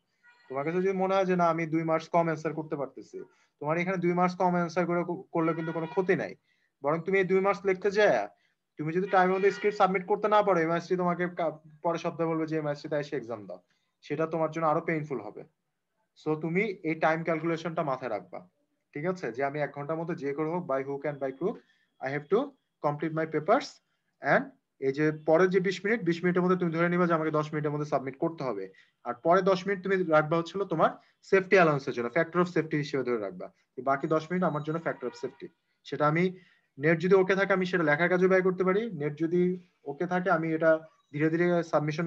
তোমার কাছে যদি মনে হয় যে না আমি 2 মার্কস কম অ্যান্সার করতে পারতেছি, তোমার এখানে 2 মার্কস কম অ্যান্সার করলে কিন্তু কোনো ক্ষতি নাই, বরং তুমি এই 2 মার্কস লিখতে যায় তুমি যদি টাইমের মধ্যে স্ক্রিপ্ট সাবমিট করতে না পারো, এমআইএসটি তোমাকে পরের সপ্তাহে বলবে যে এমআইএসটিতে এসে এক্সাম দাও, সেটা তোমার জন্য আরো পেইনফুল হবে। সো তুমি এই টাইম ক্যালকুলেশনটা মাথায় রাখবা, ঠিক আছে, যে আমি 1 ঘন্টার মধ্যে যে করে হোক by hook and by crook I have to complete my papers. And এই যে পরের যে 20 মিনিটের মধ্যে তুমি ধরে নিবা যে আমাকে 10 মিনিটের মধ্যে সাবমিট করতে হবে, আর পরে 10 মিনিট তুমি রাখবা হচ্ছিল তোমার সেফটি অ্যালাউন্সের জন্য, ফ্যাক্টর অফ সেফটি হিসেবে ধরে রাখবা। বাকি 10 মিনিট আমার জন্য ফ্যাক্টর অফ সেফটি। সেটা আমি নেট যদি ওকে থাকে আমি সেটা লেখার কাজে ব্যয় করতে পারি, নেট যদি ওকে থাকে আমি এটা ধীরে ধীরে সাবমিশন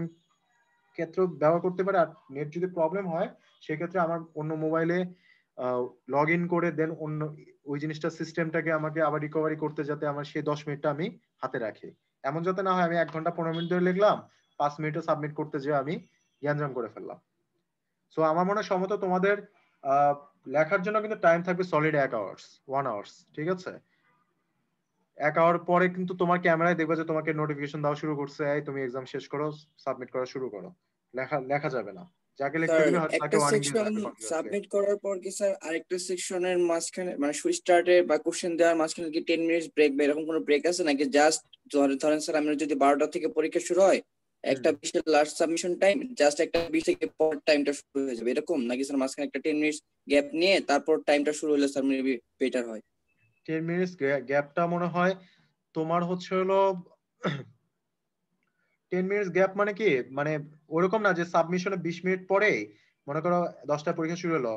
ক্ষেত্রে ব্যবহার করতে পারি। আর নেট যদি প্রবলেম হয় সেক্ষেত্রে আমার অন্য মোবাইলে লগ ইন করে দেন অন্য ওই জিনিসটা সিস্টেমটাকে আমাকে আবার রিকভারি করতে, যাতে আমার সেই 10 মিনিটটা আমি হাতে রাখি। এমন যাতে না হয় আমি 1 ঘন্টা 15 মিনিট ধরে লিখলাম, 5 মিনিটে সাবমিট করতে যেয়ে আমি গ্যাঞ্জাম করে ফেললাম। সো আমার মনে হয় সম্ভবত তোমাদের লেখার জন্য কিন্তু টাইম থাকবে সলিড 1 আওয়ার্স, ঠিক আছে। 1 আওয়ার পরে কিন্তু তোমার ক্যামেরায় দেখবে যে তোমাকে নোটিফিকেশন দেওয়া শুরু করছে, এই তুমি এক্সাম শেষ করো, সাবমিট করা শুরু করো। লেখা যাবে না, যাকে লিখতে স্যার দিবে হয়তো তাকে একটা ওয়ার্নিং দিয়ে সেকশন রাখবে continuously। সাবমিট করার পর কি স্যার আরেকটা সেকশনের মাঝখানে মানে স্টার্টে বা কোশ্চেন দেওয়ার মাঝখানে কি 10 মিনিটস ব্রেক বা এরকম কোনো ব্রেক আছে নাকি? জাস্ট ধরেন স্যার আমি যদি 12টা থেকে পরীক্ষা শুরু হয়, একটা 20 লাস্ট সাবমিশন টাইম, জাস্ট একটা 20 থেকে পর টাইমটা শুরু হয়ে যাবে এরকম, নাকি স্যার মাঝখানে একটা 10 মিনিটস গ্যাপ নিয়ে তারপর টাইমটা শুরু হলে স্যার মেবি বেটার হয়? 10 মিনিটস গ্যাপটা মনে হয় তোমার হচ্ছে হলো 10 মিনিটস গ্যাপ মানে কি, মানে ওরকম না যে সাবমিশনে 20 মিনিট পরে মনে করো 10টা পরীক্ষা শুরু হলো,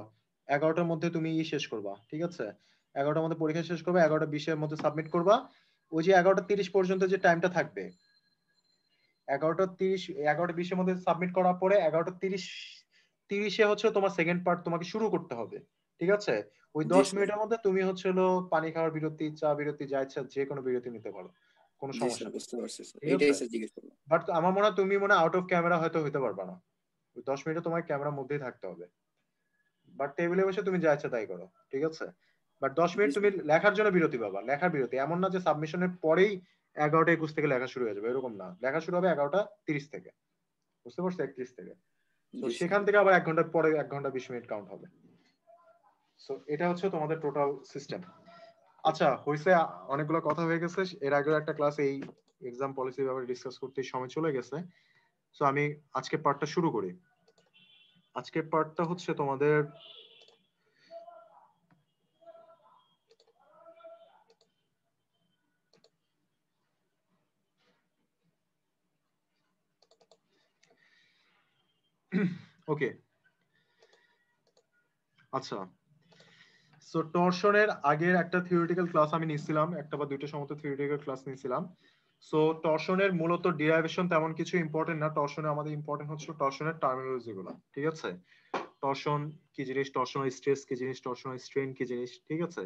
11টার মধ্যে তুমি শেষ করবা, ঠিক আছে, 11টার মধ্যে পরীক্ষা শেষ করবা, 11টা 20-এর মধ্যে সাবমিট করবা। ওই যে 11টা 30 পর্যন্ত যে টাইমটা থাকবে, 11টা 30 11টা 20-এর মধ্যে সাবমিট করার পরে 11টা 30-এ হচ্ছে তোমার সেকেন্ড পার্ট তোমাকে শুরু করতে হবে, ঠিক আছে। ওই 10 মিনিটের মধ্যে তুমি হচ্ছে হলো পানি খাওয়ার বিরতি, চা বিরতি, যা ইচ্ছা যে কোনো বিরতি নিতে পারো, কোনো জি সমস্যা স্যার, নেই, বুঝতে পারছি স্যার, ঠিক এইটাই আছে। স্যার জিজ্ঞেস করলাম। বাট আমার মনে হয় তুমি আউট অফ ক্যামেরা হয়তো হইতে পারবা না, ওই 10 মিনিটে তোমার ক্যামেরার মধ্যেই থাকতে হবে। বাট টেবিলে বসে তুমি যা ইচ্ছা তাই করো, ঠিক আছে। বাট 10 মিনিট তুমি লেখার জন্য বিরতি পাবা, লেখার বিরতি, এমন না যে সাবমিশনের পরেই 11টা 21 থেকে লেখা শুরু হয়ে যাবে, এরকম না, লেখা শুরু হবে 11টা 30 থেকে, বুঝতে পারছো, 31 থেকে। তো সেখান থেকে আবার 1 ঘন্টা পরে 1 ঘন্টা 20 মিনিট কাউন্ট হবে। সো এটা হচ্ছে তোমাদের টোটাল সিস্টেম। আচ্ছা হইছে, অনেকগুলো কথা হয়ে গেছে, এর আগেও একটা ক্লাস এই এক্সাম পলিসির ব্যাপারে ডিসকাস করতে সময় চলে গেছে। সো আমি আজকে পার্টটা শুরু করি। আজকের পার্টটা হচ্ছে তোমাদের ওকে। আচ্ছা, সো টর্শনের আগের একটা থিওরিটিক্যাল ক্লাস আমি নিছিলাম, একটা বা দুইটা সমস্ত থিওরিটিক্যাল ক্লাস নিছিলাম। সো টর্শনের মূলত ডিরাইভেশন তেমন কিছু ইম্পর্টেন্ট না, টর্শনে আমাদের ইম্পর্টেন্ট হচ্ছে টর্শনের টার্মিনোলজি গুলো, ঠিক আছে। টর্শন কি জিনিস, টর্শনাল স্ট্রেস কি জিনিস, টর্শনাল স্ট্রেন কি জিনিস, ঠিক আছে।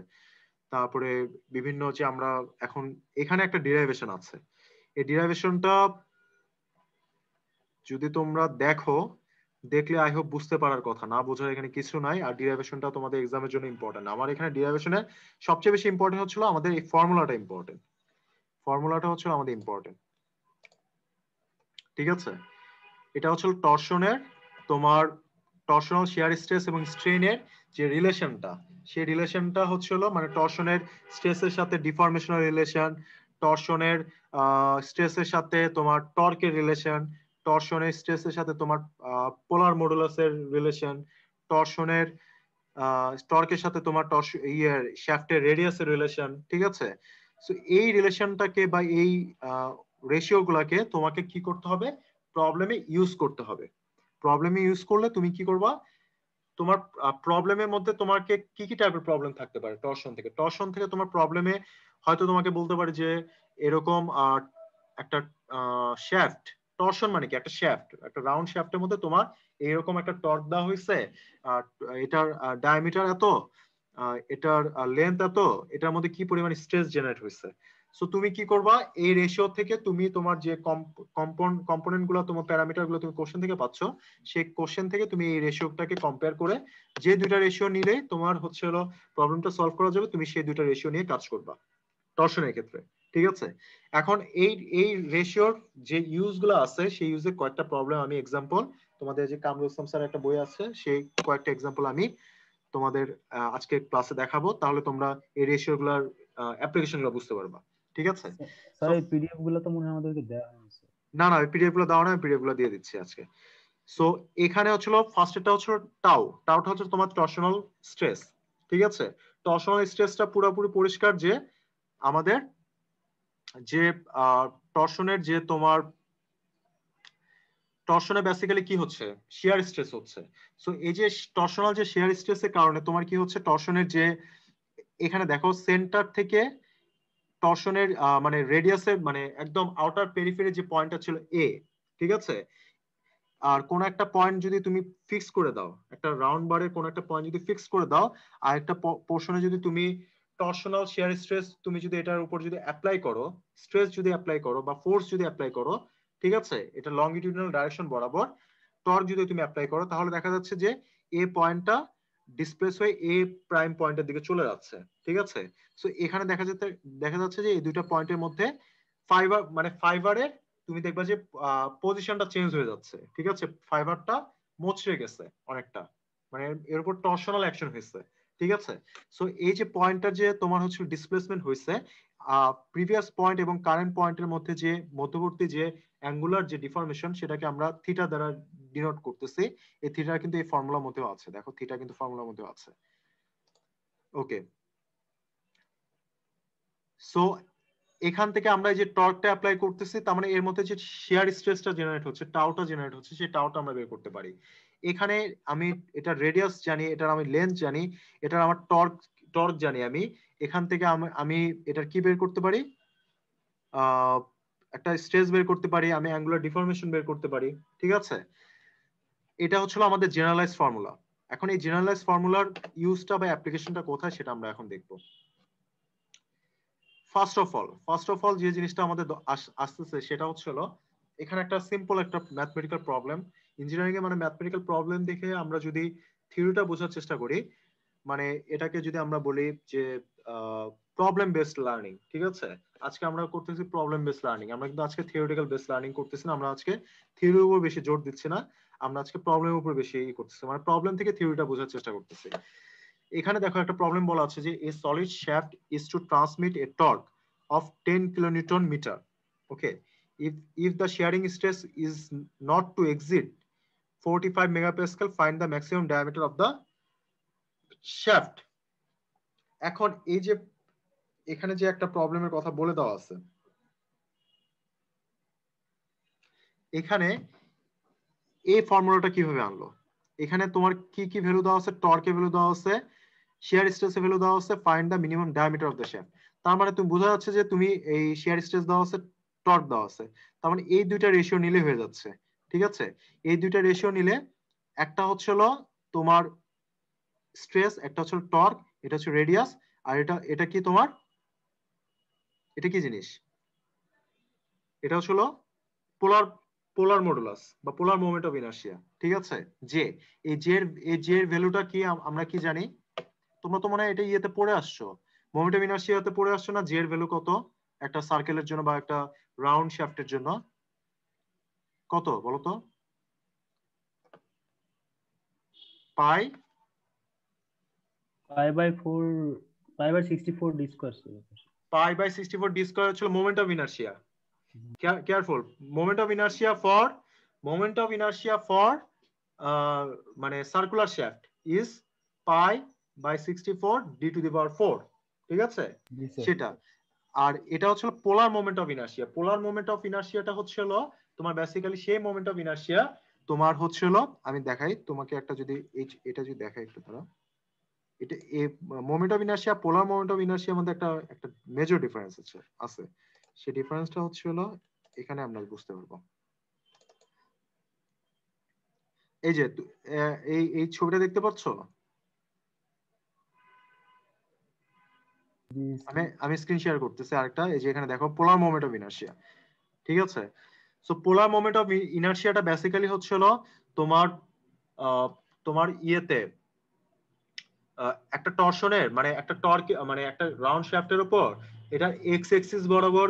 তারপরে বিভিন্ন যে আমরা এখন এখানে একটা ডিরাইভেশন আছে, এই ডিরাইভেশনটা যদি তোমরা দেখলে আই হোপ বুঝতে পারার কথা, না বোঝার এখানে কিছু নাই। আর ডিরাইভেশনটা তোমাদের এক্সামের জন্য ইম্পর্টেন্ট। আমার এখানে ডিরাইভেশনের সবচেয়ে বেশি ইম্পর্টেন্ট হচ্ছিল আমাদের এই ফর্মুলাটা ইম্পর্টেন্ট, ফর্মুলাটা হচ্ছে আমাদের ইম্পর্টেন্ট, ঠিক আছে। এটা হচ্ছে টর্শনের তোমার টর্শনাল শিয়ার স্ট্রেস এবং স্ট্রেনের যে রিলেশনটা, সেই রিলেশনটা হচ্ছিল মানে টর্শনের স্ট্রেসের সাথে ডিফর্মেশনাল রিলেশন, টর্শনের স্ট্রেসের সাথে তোমার টর্কের রিলেশন, টর্শনের স্ট্রেসের সাথে তোমার পোলার মডুলাসের রিলেশন, টর্শনের টর্কের সাথে তোমার শ্যাফটের রেডিয়াসের রিলেশন, ঠিক আছে। সো এই রিলেশনটাকে বা এই রেশিও গুলাকে তোমাকে কি করতে হবে, প্রবলেমে ইউজ করতে হবে। প্রবলেমে ইউজ করলে তুমি কি করবা, তোমার প্রবলেমের মধ্যে তোমাকে কি কি টাইপের প্রবলেম থাকতে পারে টর্শন থেকে তোমার প্রবলেমে হয়তো তোমাকে বলতে পারে যে এরকম একটা শ্যাফট, টর্শন মানে কি একটা শ্যাফট, একটা রাউন্ড শ্যাফটের মধ্যে তোমার এরকম একটা টর্ক দেওয়া হয়েছে, এটার ডায়ামিটার এত, এটার লেন্থ এত, এটার মধ্যে কি পরিমাণ স্ট্রেস জেনারেট হয়েছে। সো তুমি কি করবা, এই রেশিও থেকে তুমি তোমার যে কম্পোনেন্ট গুলো, তোমার প্যারামিটার গুলো তুমি কোশ্চেন থেকে পাচ্ছ, সেই কোশ্চেন থেকে তুমি এই রেশিওটাকে কম্পেয়ার করে যে দুইটা রেশিও নিলে তোমার হচ্ছে হলো প্রবলেমটা সলভ করা যাবে, তুমি সেই দুইটা রেশিও নিয়ে কাজ করবা টর্শনের ক্ষেত্রে, ঠিক আছে। এখন এই রেশিওর যে ইউজ গুলো আছে, সেই ইউজের কয়েকটা প্রবলেম আমি এক্সাম্পল তোমাদের যে কামরুল ইসলাম স্যার একটা বই আছে, সেই কয়েকটা এক্সাম্পল আমি তোমাদের আজকে ক্লাসে দেখাবো, তাহলে তোমরা এই রেশিও গুলার অ্যাপ্লিকেশন গুলো বুঝতে পারবা, ঠিক আছে? স্যার এই পিডিএফ গুলো তো মনে হয় আমাদেরকে দেওয়া হয়েছে। না না পিডিএফ গুলো দাও না, পিডিএফ গুলো দিয়ে দিচ্ছি আজকে। সো এখানে হচ্ছিল ফার্স্টেরটা হচ্ছিল টাউটা হচ্ছে তোমার টর্শনাল স্ট্রেস, ঠিক আছে? টর্শনাল স্ট্রেসটা পুরোপুরি পরিষ্কার যে আমাদের যে টর্শনের যে তোমার টর্শনে বেসিক্যালি কি হচ্ছে, শিয়ার স্ট্রেস হচ্ছে। সো এই যে টর্শনাল যে শিয়ার স্ট্রেসের কারণে তোমার কি হচ্ছে, টর্শনের যে এখানে দেখো সেন্টার থেকে টর্শনের মানে রেডিয়াসের মানে একদম আউটার পেরিফেরি যে পয়েন্টটা ছিল এ, ঠিক আছে? আর কোন একটা পয়েন্ট যদি তুমি ফিক্স করে দাও, একটা রাউন্ড বারের কোন একটা পয়েন্ট যদি ফিক্স করে দাও, আর একটা পোর্শনে যদি তুমি টর্শনাল শিয়ার স্ট্রেস তুমি যদি এটার উপর যদি অ্যাপ্লাই করো, স্ট্রেস যদি অ্যাপ্লাই করো বা ফোর্স যদি অ্যাপ্লাই করো, ঠিক আছে, এটা লংগিটিউডিনাল ডাইরেকশন বরাবর টর্ক যদি তুমি অ্যাপ্লাই করো, তাহলে দেখা যাচ্ছে যে এ পয়েন্টটা ডিসপ্লেস হয়ে এ প্রাইম পয়েন্টের দিকে চলে যাচ্ছে, ঠিক আছে? সো এখানে দেখা যাচ্ছে যে এই দুইটা পয়েন্টের মধ্যে ফাইবারের তুমি দেখবা যে পজিশনটা চেঞ্জ হয়ে যাচ্ছে, ঠিক আছে? ফাইবারটা মোচড়ে গেছে অনেকটা, মানে এর উপর টর্শনাল অ্যাকশন হয়েছে, ঠিক আছে? সো এই যে পয়েন্টটা যে তোমার হচ্ছে ডিসপ্লেসমেন্ট হয়েছে, প্রিভিয়াস পয়েন্ট এবং কারেন্ট পয়েন্টের মধ্যে যে মধ্যবর্তী যে অ্যাঙ্গুলার যে ডিফরমেশন, সেটাকে আমরা থিটা দ্বারা ডিনোট করতেছি। এই থিটা কিন্তু এই ফর্মুলার মধ্যেও আছে, দেখো থিটা কিন্তু ফর্মুলার মধ্যেও আছে। ওকে, সো এখান থেকে আমরা এই যে টর্কটা অ্যাপ্লাই করতেছি, তার মানে এর মধ্যে যে শিয়ার স্ট্রেসটা জেনারেট হচ্ছে, টাউটা জেনারেট হচ্ছে, সেই টাউটা আমরা বের করতে পারি। এখানে আমি এটা রেডিয়াস জানি, এটার আমি লেন্থ জানি, এটার আমার টর্ক জানি। আমি এখান থেকে আমি এটার কি বের করতে পারি, একটা স্ট্রেস বের করতে পারি, আমি অ্যাঙ্গুলার ডিফরমেশন বের করতে পারি, ঠিক আছে? এটা হচ্ছিল আমাদের জেনারেলাইজ ফর্মুলা। এখন এই জেনারেলাইজ ফর্মুলার ইউজটা বা অ্যাপ্লিকেশনটা কোথায় সেটা আমরা এখন দেখবো। ফার্স্ট অফ অল যে জিনিসটা আমাদের আসতেছে সেটা হচ্ছিল এখানে একটা সিম্পল একটা ম্যাথমেটিক্যাল প্রবলেম। ইঞ্জিনিয়ারিং এ মানে ম্যাথমেটিক্যাল প্রবলেম দেখে আমরা যদি থিওরিটা বোঝার চেষ্টা করি, মানে এটাকে যদি আমরা বলি যে প্রবলেম বেসড লার্নিং, ঠিক আছে? আজকে আমরা করতেছি প্রবলেম বেসড লার্নিং, আমরা কিন্তু আজকে থিওরিটিক্যাল বেসড লার্নিং করতেছি না, আমরা আজকে থিওরির উপর বেশি জোর দিচ্ছি না, আমরা আজকে প্রবলেমের উপর বেশি করতেছি, মানে প্রবলেম থেকে থিওরিটা বোঝার চেষ্টা করতেছি। এখানে দেখো একটা প্রবলেম বলা আছে যে a solid shaft is to transmit a torque of 10 kilonewton meter. Okay, if the shearing stress is not to exceed 45 megapascal, find the maximum diameter of the shaft. এখন এই যে এখানে যে একটা প্রবলেমের কথা বলে দেওয়া আছে, এখানে এই ফর্মুলাটা কিভাবে আনলো, এখানে তোমার কি কি ভ্যালু দেওয়া আছে, টর্কের ভ্যালু দেওয়া আছে, শিয়ার স্ট্রেসের ভ্যালু দেওয়া আছে, find the minimum diameter of the shaft. তার মানে তুমি বোঝা যাচ্ছে যে তুমি এই শিয়ার স্ট্রেস দেওয়া আছে, টর্ক দেওয়া আছে, তার মানে এই দুইটা রেশিও নিলে হয়ে যাচ্ছে, ঠিক আছে? এই দুইটা রেশিও নিলে একটা হচ্ছিল তোমার স্ট্রেস, একটা হচ্ছে টর্ক, এটা হচ্ছে রেডিয়াস, আর এটা কি তোমার, এটা কি জিনিস, এটা হচ্ছিল পোলার মডুলাস বা পোলার মোমেন্ট অফ ইনার্শিয়া, ঠিক আছে? যে এই জে এর ভ্যালুটা কি আমরা কি জানি, তোমরা তো মনে হয় এটা ইয়েতে পড়ে আসছো, মোমেন্ট অফ ইনার্শিয়াতে পড়ে আসছো না, জে এর ভ্যালু কত একটা সার্কেলের জন্য বা একটা রাউন্ড শ্যাফটের জন্য, কত বলো তো? পাই বাই 64 ডি স্কয়ার ছিল। পাই বাই 64 ডি স্কয়ার হচ্ছে moment of inertia. Careful, moment of inertia for মানে circular shaft is pi by 64 D to the power 4, ঠিক আছে? সেটা। আর এটা হচ্ছে polar moment of inertia. Polar moment of ইনার্শিয়াটা হচ্ছিল তোমার বেসিক্যালি সেই মোমেন্ট অফ ইনার্শিয়া তোমার হচ্ছিল, আমি দেখাই তোমাকে একটা, যদি এটা যদি দেখাই একটু, ধরো এটা moment of inertia polar moment of ইনার্শিয়ার মধ্যে একটা মেজর ডিফারেন্স আছে। সেই ডিফারেন্সটা হচ্ছিল এখানে আমরা বুঝতে পারবো। এই যে এই ছবিটা দেখতে পাচ্ছ, আমি স্ক্রিন শেয়ার করতেছি আরেকটা। এই যে এখানে দেখো পোলার মোমেন্ট অফ ইনার্শিয়া, ঠিক আছে? সো পোলার মোমেন্ট অফ ইনার্শিয়াটা বেসিক্যালি হচ্ছিল তোমার ইয়েতে একটা টর্শনের মানে একটা টর্ক মানে একটা রাউন্ড শ্যাফটের উপর এটা এক্স এক্সিস বরাবর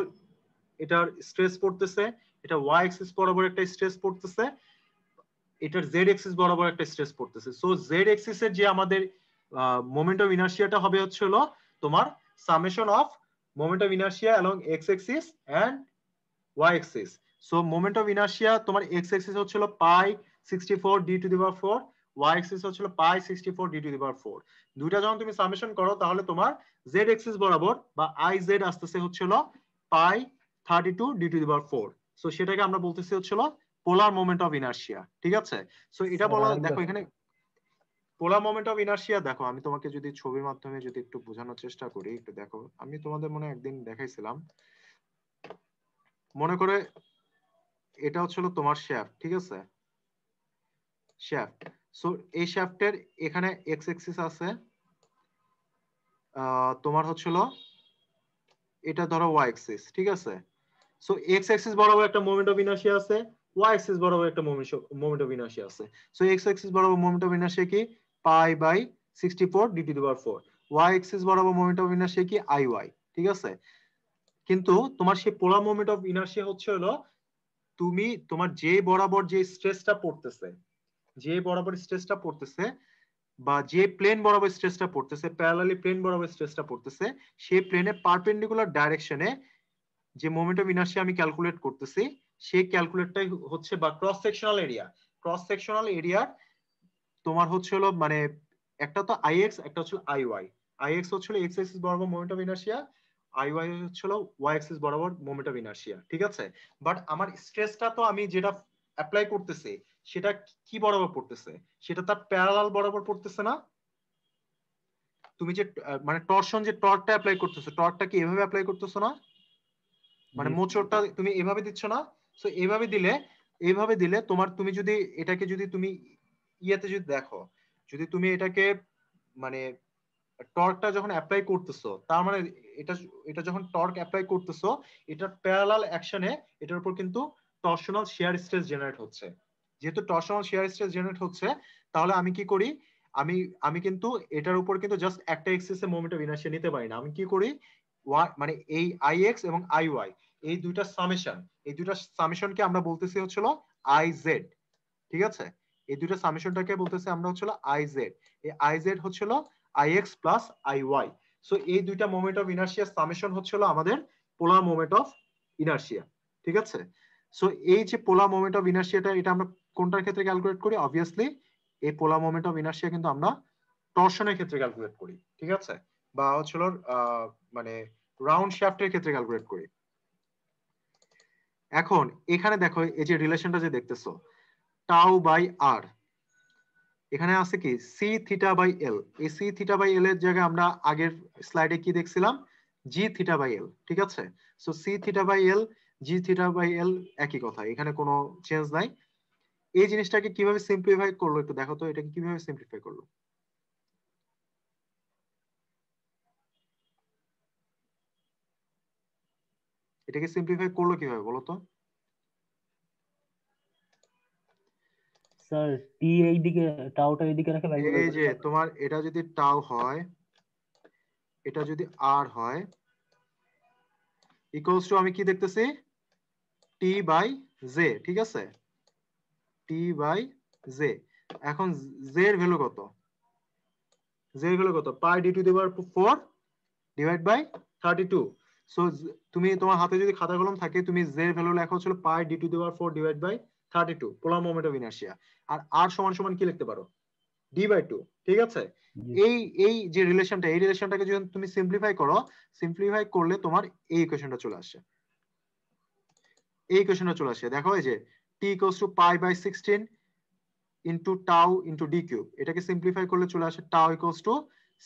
এটার স্ট্রেস পড়তেছে, এটা ওয়াই এক্সিস বরাবর একটা স্ট্রেস পড়তেছে, এটার জেড এক্সিস বরাবর একটা স্ট্রেস পড়তেছে। সো জেড এক্সিসের যে আমাদের মোমেন্ট অফ ইনার্শিয়াটা হবে হচ্ছিল তোমার summation of moment of inertia along x-axis and y-axis. So moment of inertia তোমার x-axis হচ্ছিল pi 64 d to the power 4, y-axis হচ্ছিল pi 64 d to the power 4. দুইটা যখন তুমি সামেশন করো তাহলে তোমার z-axis বরাবর বা iz আসতেছে হচ্ছিল pi 32 d to the power 4. So সেটাকে আমরা বলতেছি হচ্ছিল পোলার মোমেন্ট অফ ইনার্শিয়া। ঠিক আছে, সো এটা বলা দেখো এখানে পোলার মোমেন্ট অফ ইনার্শিয়া দেখো আমি তোমাকে যদি ছবির মাধ্যমে যদি একটু বোঝানোর চেষ্টা করি, একটু দেখো আমি তোমাদের মনে একদিন দেখাইছিলাম, মনে করে এটা হচ্ছিল তোমার শ্যাফট। ঠিক আছে, শ্যাফট। সো এই শ্যাফটের এখানে এক্স এক্সিস আছে, তোমার হচ্ছিল এটা ধরো ওয়াই এক্সিস। ঠিক আছে, সো এক্স এক্সিস বরাবর একটা মোমেন্ট অফ ইনার্শিয়া আছে, ওয়াই এক্সিস বরাবর একটা মোমেন্ট অফ ইনার্শিয়া আছে। সো এক্স এক্সিস বরাবর মোমেন্ট অফ ইনার্শিয়া কি pi by 64 d to the power 4, Y axis বরাবর মোমেন্ট অফ ইনার্শিয়া কি আই ওয়াই। ঠিক আছে, কিন্তু তোমার সেই পোলার মোমেন্ট অফ ইনার্শিয়া হচ্ছে হলো তুমি তোমার যে বরাবর যে স্ট্রেসটা পড়তেছে, যে বরাবর স্ট্রেসটা পড়তেছে বা যে প্লেন বরাবর স্ট্রেসটা পড়তেছে, প্যারালালি প্লেন বরাবর স্ট্রেসটা পড়তেছে, সেই প্লেনে পারপেন্ডিকুলার ডাইরেকশনে যে মোমেন্ট অফ ইনার্শিয়া আমি ক্যালকুলেট করতেছি সেই ক্যালকুলেটটাই হচ্ছে বা cross sectional area. Cross sectional area তোমার হচ্ছে হলো মানে একটা তো আইএক্স, একটা হচ্ছে আইওয়াই। আইএক্স হচ্ছে এক্স অ্যাক্সিস বরাবর মোমেন্ট অফ ইনার্শিয়া, আইওয়াই হচ্ছে ওয়াই অ্যাক্সিস বরাবর মোমেন্ট অফ ইনার্শিয়া। ঠিক আছে, বাট আমার স্ট্রেসটা তো আমি যেটা অ্যাপ্লাই করতেছি সেটা কি বরাবর পড়তেছে, সেটা তার প্যারালাল বরাবর পড়তেছে না। তুমি যে মানে টরশন যে টর্কটা অ্যাপ্লাই করতেছো, টর্কটা কি এভাবে অ্যাপ্লাই করতেছো না, মানে মোচড়টা তুমি এভাবে দিচ্ছ না। সো এইভাবে দিলে তোমার তুমি যদি এটাকে যদি তুমি ইয়েতে যদি দেখো, যদি তুমি এটাকে মানে টর্কটা যখন অ্যাপ্লাই করতেছো তার মানে এটা যখন টর্ক অ্যাপ্লাই করতেছো এটার প্যারালাল অ্যাকশনে এটার উপর কিন্তু টরশনাল শিয়ার স্ট্রেস জেনারেট হচ্ছে। যেহেতু টরশনাল শিয়ার স্ট্রেস জেনারেট হচ্ছে তাহলে আমি কি করি, আমি কিন্তু এটার উপর কিন্তু জাস্ট একটা এক্সিসে মোমেন্ট অফ ইনার্শিয়া নিতে পারি না। আমি কি করি, মানে এই আইএক্স এবং আইওয়াই এই দুইটা সামেশন, এই দুইটা সামেশনকে আমরা বলতেছি হচ্ছিল আইজেড। ঠিক আছে, এই দুইটা সামেশনটাকে বলতেছি আমরা হচ্ছিল আইজেড। এই আইজেড হচ্ছিল আইএক্স প্লাস আইওয়াই। সো এই দুইটা মোমেন্ট অফ ইনার্শিয়া সামেশন হচ্ছিল আমাদের পোলার মোমেন্ট অফ ইনার্শিয়া। ঠিক আছে, সো এই যে পোলার মোমেন্ট অফ ইনার্শিয়াটা এটা আমরা কোনটার ক্ষেত্রে ক্যালকুলেট করি, অবভিয়াসলি এই পোলার মোমেন্ট অফ ইনার্শিয়া কিন্তু আমরা টরশনের ক্ষেত্রে ক্যালকুলেট করি। ঠিক আছে, বা হচ্ছিল মানে রাউন্ড শ্যাফটের ক্ষেত্রে ক্যালকুলেট করি। এখন এখানে দেখো এই যে রিলেশনটা যে দেখতেছো টাউ বাই আর, এখানে আছে কি সি থিটা বাই এল। এই সি থিটা বাই এল এর জায়গায় আমরা আগের স্লাইডে কি দেখছিলাম, জি থিটা বাই এল। ঠিক আছে, so C theta by L, G theta by L একই কথা, এখানে কোনো চেঞ্জ নাই। এই জিনিসটাকে কিভাবে সিম্পলিফাই করলো একটু দেখো তো, এটাকে কিভাবে সিম্পলিফাই করলো। এটাকে সিম্পলিফাই করলো কিভাবে বলো তো? স্যার টি এইদিকে টাউটা এইদিকে রেখে বাই এই যে তোমার এটা যদি টাউ হয়, এটা যদি আর হয়, ইকুয়ালস টু আমি কি দেখতেছি টি বাই জে। ঠিক আছে, টি বাই জে। এখন জে এর ভ্যালু কত, জে এর ভ্যালু কত, pi D to the power 4 divide by 32। So তুমি তোমার হাতে যদি খাতা কলম থাকে তুমি জে এর ভ্যালু লেখা হচ্ছে pi D to the power 4 divide by 32 polar moment of inertia. আর আর সমান সমান কি লিখতে পারো, ডি বাই 2। ঠিক আছে, এই যে রিলেশনটা, এই রিলেশনটাকে যদি তুমি সিম্পলিফাই করো, সিম্পলিফাই করলে তোমার এই ইকুয়েশনটা চলে আসে। এই ইকুয়েশনটা চলে আসে, দেখো এই যে t equals to pi by 16 into tau into D cube. এটাকে সিম্পলিফাই করলে চলে আসে tau equals to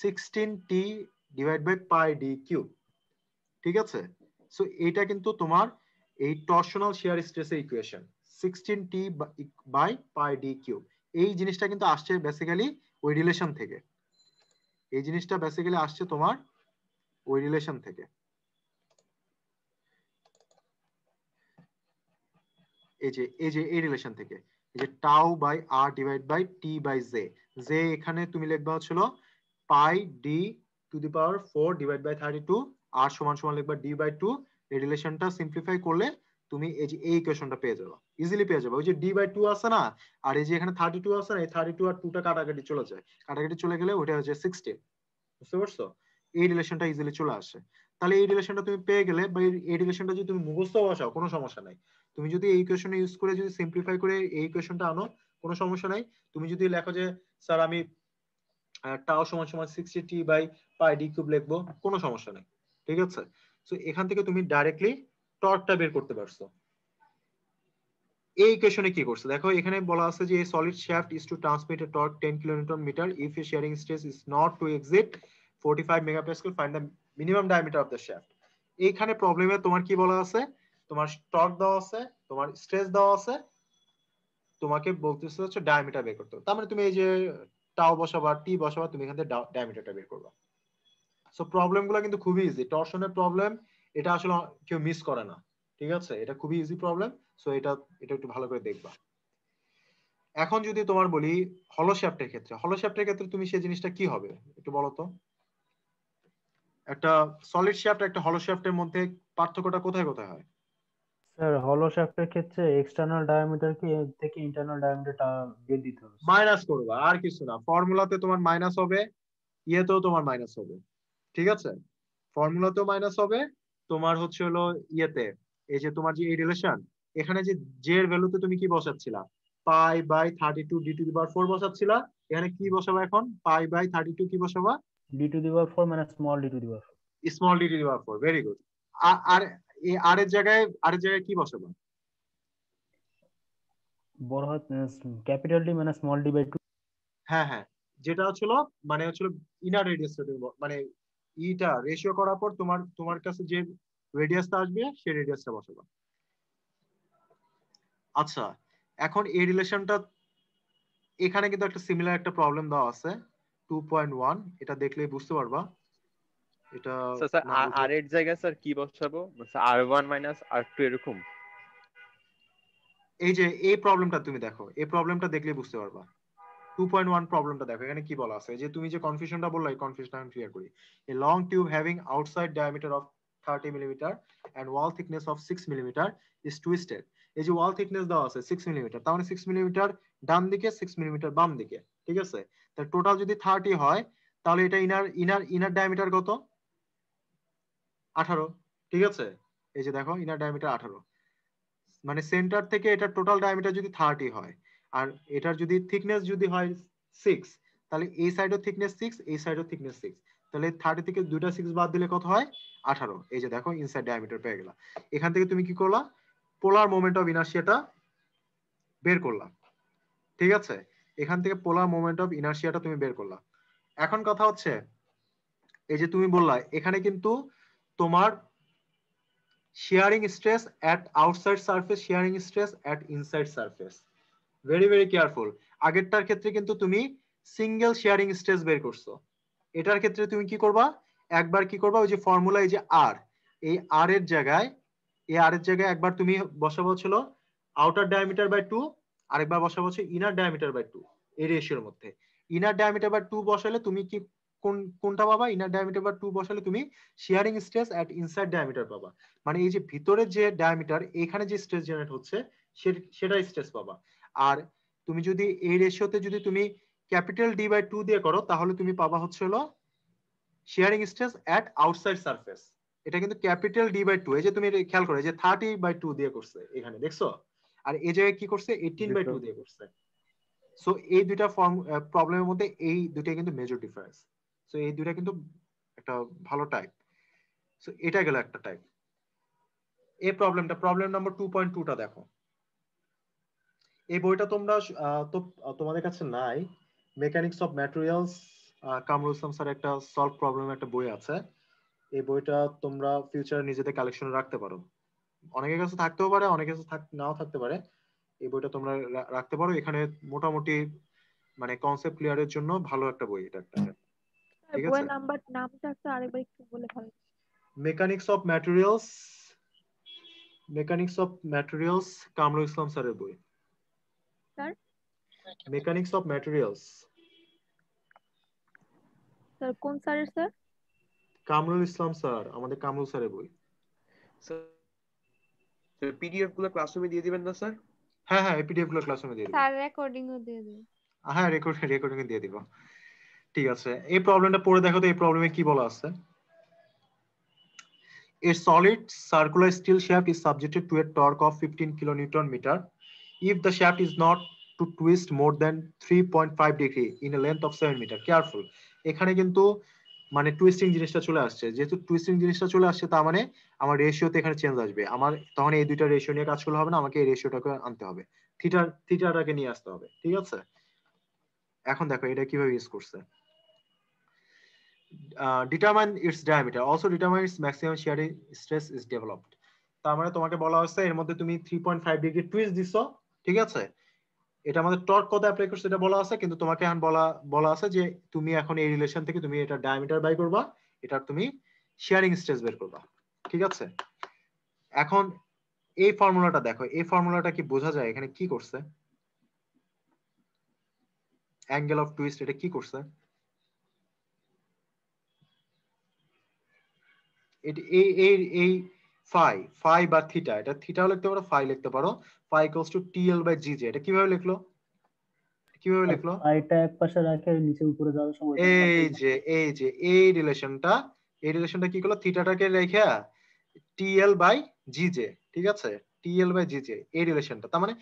16t divide by pi D cube. ঠিক আছে, সো এটা কিন্তু তোমার এই টরশনাল শিয়ার স্ট্রেসের equation 16t by pi D cube. এই জিনিসটা কিন্তু আসছে বেসিক্যালি ওই রিলেশন থেকে, এই জিনিসটা বেসিক্যালি আসছে তোমার ওই রিলেশন থেকে। এই রিলেশন থেকে, এই যে tau by R divide by T by J. J এখানে তুমি লিখবা হচ্ছিল pi D to the power 4 divide by 32, আর সমান সমান লিখবা ডি বাই 2। এই রিলেশনটা সিম্পলিফাই করলে তুমি এই যে এই ইকুয়েশনটা পেয়ে যাবে, ইজিলি পেয়ে যাবে। ওই যে ডি বাই 2 আছে না, আর এই যে এখানে 32 আছে না, এই 32 আর 2টা কাটাকাটি চলে যায়, কাটাকাটি চলে গেলে ওটা হচ্ছে 16। বুঝতে পারছো, এই রিলেশনটা ইজিলি চলে আসে। তাহলে এই রিলেশনটা তুমি পেয়ে গেলে, বা এই রিলেশনটা যদি তুমি মুখস্থ বসাও কোনো সমস্যা নাই। তুমি যদি এই ইকুয়েশন ইউজ করে যদি সিম্পলিফাই করে এই ইকুয়েশনটা আনো কোনো সমস্যা নাই। তুমি যদি লেখো যে স্যার আমি টাও সমান সমান 60t by pi D cube লিখবো, কোনো সমস্যা নাই, ঠিক আছে। সো এখান থেকে তুমি ডাইরেক্টলি টর্কটা বের করতে পারছো। এই ইকুয়েশনে কি করছে দেখো, এখানে বলা আছে যে solid shaft is to transmit a torque 10 kilonewton metre if a shearing stress is not to exceed 45 megapascal, find the minimum diameter of the shaft. এইখানে প্রবলেমে তোমার কি বলা আছে, তোমার টর্ক দেওয়া আছে, তোমার স্ট্রেস দেওয়া আছে, তোমাকে বলতেছে হচ্ছে ডায়ামিটার বের করতে হবে। তার মানে তুমি এই যে টাও বসাবা টি বসাবা, তুমি এখান থেকে ডায়ামিটারটা বের করবা। সো প্রবলেম গুলো কিন্তু খুবই ইজি, টর্শনের প্রবলেম এটা আসলে কেউ মিস করে না, ঠিক আছে, এটা খুবই ইজি প্রবলেম। সো এটা একটু ভালো করে দেখবা। এখন যদি তোমার বলি হলো শ্যাফটের ক্ষেত্রে, হলো শ্যাফটের ক্ষেত্রে তুমি সেই জিনিসটা কি হবে একটু বলো তো। একটা সলিড শ্যাফট একটা হলো শ্যাফটের মধ্যে পার্থক্যটা কোথায় কোথায় হয়? স্যার হলো শ্যাফটের ক্ষেত্রে এক্সটার্নাল ডায়ামিটার থেকে ইন্টারনাল ডায়ামিটারটা বের দিতে হবে। মাইনাস করবা, আর কিছু না। ফর্মুলাতে তোমার মাইনাস হবে, ইয়েতেও তোমার মাইনাস হবে, ঠিক আছে। ফর্মুলাতেও মাইনাস হবে, তোমার হচ্ছে হলো ইয়েতে, এই যে তোমার যে এই রিলেশন, এখানে যে জে এর ভ্যালুতে তুমি কি বসাচ্ছিলা, pi by 32 D to the power 4 বসাচ্ছিলা, এখানে কি বসাবা এখন, পাই বাই 32 কি বসাবা, ডি টু দি পাওয়ার 4 মানে small D to the power 4। Small D to the power 4, very good. আর এই আর এর জায়গায় কি বসাবা, বড় হাত ক্যাপিটাল ডি মানে স্মল ডি বাই 2। হ্যাঁ হ্যাঁ, যেটা হচ্ছিল মানে হচ্ছিল ইনার রেডিয়াসটা মানে ইটা রেশিও করার পর তোমার কাছে যে রেডিয়াসটা আসবে সেই রেডিয়াসটা বসাবা। আচ্ছা, এখন এই রিলেশনটা এখানে কিন্তু একটা সিমিলার একটা প্রবলেম দেওয়া আছে 2.1, এটা দেখলেই বুঝতে পারবা। এটা স্যার না বুঝলে আর এর জায়গায় স্যার কি বসাবো, r1 মাইনাস r2 এরকম? এই যে এই প্রবলেমটা তুমি দেখো, এই প্রবলেমটা দেখলেই বুঝতে পারবা। 2.1 প্রবলেমটা দেখো, এখানে কি বলা আছে, যে তুমি যে কনফিউশনটা বললা এই কনফিউশনটা আমি ক্লিয়ার করি। A long tube having outside diameter of 30 millimetre and wall thickness of 6 millimetre is twisted. এই যে ওয়াল থিকনেস দেওয়া আছে 6 মিলিমিটার, তার মানে 6 মিলিমিটার ডান দিকে 6 মিলিমিটার বাম দিকে, ঠিক আছে। তাহলে টোটাল যদি 30 হয় তাহলে এটা ইনার ডায়ামিটার কত, 18, ঠিক আছে। এই যে দেখো ইনার ডায়ামিটার 18, মানে সেন্টার থেকে এটা টোটাল ডায়ামিটার যদি 30 হয়, আর এটার যদি থিকনেস যদি হয় 6, তাহলে এই সাইডের থিকনেস 6, এই সাইডের থিকনেস 6, তাহলে 30 থেকে দুইটা 6 বাদ দিলে কত হয়, 18। এই যে দেখো ইনসাইড ডায়ামিটার পেয়ে গেলা। এখান থেকে তুমি কি করলা, পোলার মোমেন্ট অফ ইনার্শিয়াটা বের করলা, ঠিক আছে। এখান থেকে পোলার মোমেন্ট অফ ইনার্শিয়াটা তুমি বের করলা। এখন কথা হচ্ছে এই যে তুমি বললা এখানে কিন্তু তোমার shearing stress at outside surface, shearing stress at inside surface, very very careful। আগেরটার ক্ষেত্রে কিন্তু তুমি সিঙ্গেল শেয়ারিং স্ট্রেস বের করছো, এটার ক্ষেত্রে তুমি কি করবা, একবার কি করবা, ওই যে ফর্মুলা এই যে আর, এই আর এর জায়গায় একবার তুমি বসাবো ছিল আউটার ডায়ামিটার বাই 2, আরেকবার বসাবো হচ্ছে ইনার ডায়ামিটার বাই 2, এই রেশিওর মধ্যে। ইনার ডায়ামিটার বাই 2 বসালে তুমি কি কোনটা পাবা, ইনার ডায়ামিটার বাই 2 বসালে তুমি শেয়ারিং স্ট্রেস এট ইনসাইড ডায়ামিটার পাবা, মানে এই যে ভিতরের যে ডায়ামিটার এখানে যে স্ট্রেস জেনারেট হচ্ছে সেটাই স্ট্রেস পাবা। আর তুমি যদি এই রেশিওতে যদি তুমি ক্যাপিটাল ডি বাই 2 দিয়ে করো তাহলে তুমি পাবা হচ্ছে হলো শেয়ারিং স্ট্রেস এট আউটসাইড সারফেস, এটা কিন্তু ক্যাপিটাল ডি বাই 2। এই যে তুমি খেয়াল করো যে 30/2 দিয়ে করছে এখানে দেখছো, আর এই জায়গায় কি করছে 18/2 দিয়ে করছে। সো এই দুইটা প্রবলেমের মধ্যে এই দুইটা কিন্তু মেজর ডিফারেন্স। সো এই দুইটা কিন্তু একটা ভালো টাইপ। সো এটা গেল একটা টাইপ। এই প্রবলেম নাম্বার 2.2টা দেখো, এই বইটা তোমরা তো তোমাদের কাছে নাই, mechanics of materials, Kamrul Islam sir একটা সলভ প্রবলেম একটা বই আছে, এই বইটা তোমরা ফিউচারে নিজেদের কালেকশনে রাখতে পারো, অনেকের কাছে থাকতেও পারে অনেকের কাছে নাও থাকতে পারে, এই বইটা তোমরা রাখতে পারো। এখানে মোটামুটি মানে কনসেপ্ট ক্লিয়ারের জন্য ভালো একটা বই এটা একটা, ঠিক আছে। বইয়ের নামটা একটু আরেকবার একটু বলে ভালো। Mechanics of materials Kamrul Islam স্যারের বই, sir mechanics of materials. Sir কোন স্যারের স্যার? কামরুল ইসলাম স্যার, আমাদের কামরুল স্যারের বই। স্যার পিডিএফ গুলো ক্লাসরুমে দিয়ে দিবেন না স্যার? হ্যাঁ হ্যাঁ, পিডিএফ গুলো ক্লাসরুমে দিয়ে দিব। স্যার রেকর্ডিংও দিয়ে দিন। হ্যাঁ রেকর্ডিং দিয়ে দিব, ঠিক আছে। এই প্রবলেমটা পড়ে দেখো তো এই প্রবলেমে কি বলা আছে। A solid circular steel shaft is subjected to a torque of 15 kilonewton meter if the shaft is not to twist more than 3.5 degree in a length of 7 meter. Careful, এখানে কিন্তু মানে টুইস্টিং জিনিসটা চলে আসছে। যেহেতু টুইস্টিং জিনিসটা চলে আসছে তার মানে আমার রেশিওতে এখানে চেঞ্জ আসবে। আমার তখন এই দুইটা রেশিও নিয়ে কাজ করলে হবে না, আমাকে এই রেশিওটাকে আনতে হবে, থিটাটাকে নিয়ে আসতে হবে। ঠিক আছে, এখন দেখো এটা কিভাবে ইউজ করছে। Determine its diameter, also determine its maximum shearing stress is developed. তার মানে তোমাকে বলা হচ্ছে এর মধ্যে তুমি 3.5 ডিগ্রি টুইস্ট দিছো, ঠিক আছে, এটা আমাদের টর্ক কত অ্যাপ্লাই করছে এটা বলা আছে, কিন্তু তোমাকে এখন বলা আছে যে তুমি এখন এই রিলেশন থেকে তুমি এটা ডায়ামিটার বাই করবা, এটা তুমি শেয়ারিং স্ট্রেস বের করবা। ঠিক আছে, এখন এই ফর্মুলাটা দেখো, এই ফর্মুলাটা কি বোঝা যায় এখানে কি করছে? অ্যাঙ্গেল অফ টুইস্ট এটা কি করছে? এই ফাই বা থিটা, এটা থিটাও লিখতে পারো, ফাই লিখতে পারো। Phi equals to TL by GJ. এটা কিভাবে লিখলো? কিভাবে লিখলো? ফাইটা এক পাশে রাখে নিচে উপরে যাওয়ার সময় এই রিলেশনটা কি করলো? থিটাটাকে রেখে টিএল বাই জিজে, ঠিক আছে, টিএল বাই জিজে এই রিলেশনটা। তার মানে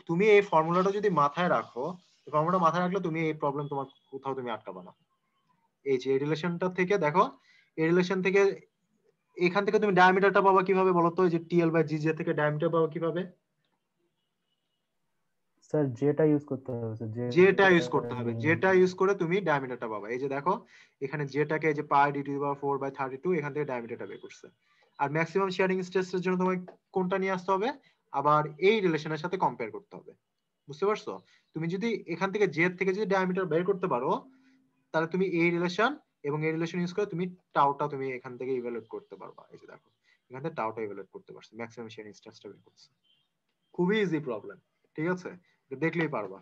তুমি এই ফর্মুলাটা যদি মাথায় রাখো, এই ফর্মুলাটা মাথায় রাখলে তুমি এই প্রবলেম তোমার কোথাও তুমি আটকাবে না। এই যে রিলেশনটা থেকে দেখো, এই রিলেশন থেকে এখান থেকে তুমি ডায়ামিটারটা পাবা কিভাবে বলো তো? যে টিএল বাই জিজে থেকে ডায়ামিটার পাবা কিভাবে? স্যার যেটা ইউজ করতে হবে যেটা ইউজ করতে হবে, যেটা ইউজ করে তুমি ডায়ামিটারটা পাবা। এই যে দেখো এখানে যেটাকে এই যে pi D to the power 4 by 32 এখান থেকে ডায়ামিটারটা বের করছে। আর ম্যাক্সিমাম শেয়ারিং স্ট্রেসের জন্য তোমাকে কোনটা নিয়ে আসতে হবে? আবার এই রিলেশনের সাথে কম্পেয়ার করতে হবে। বুঝতে পারছো? তুমি যদি এখান থেকে জেড থেকে যদি ডায়ামিটার বের করতে পারো, তাহলে তুমি এই রিলেশন এবং এই রিলেশন ইউজ করে তুমি টাউটা তুমি এখান থেকে ইভালুয়েট করতে পারবা। এই যে দেখো এখান থেকে টাউটা ইভালুয়েট করতে পারছো, ম্যাক্সিমাম শেয়ারিং স্ট্রেসটা বের করছে। খুবই ইজি প্রবলেম, ঠিক আছে, দেখলেই পারবা।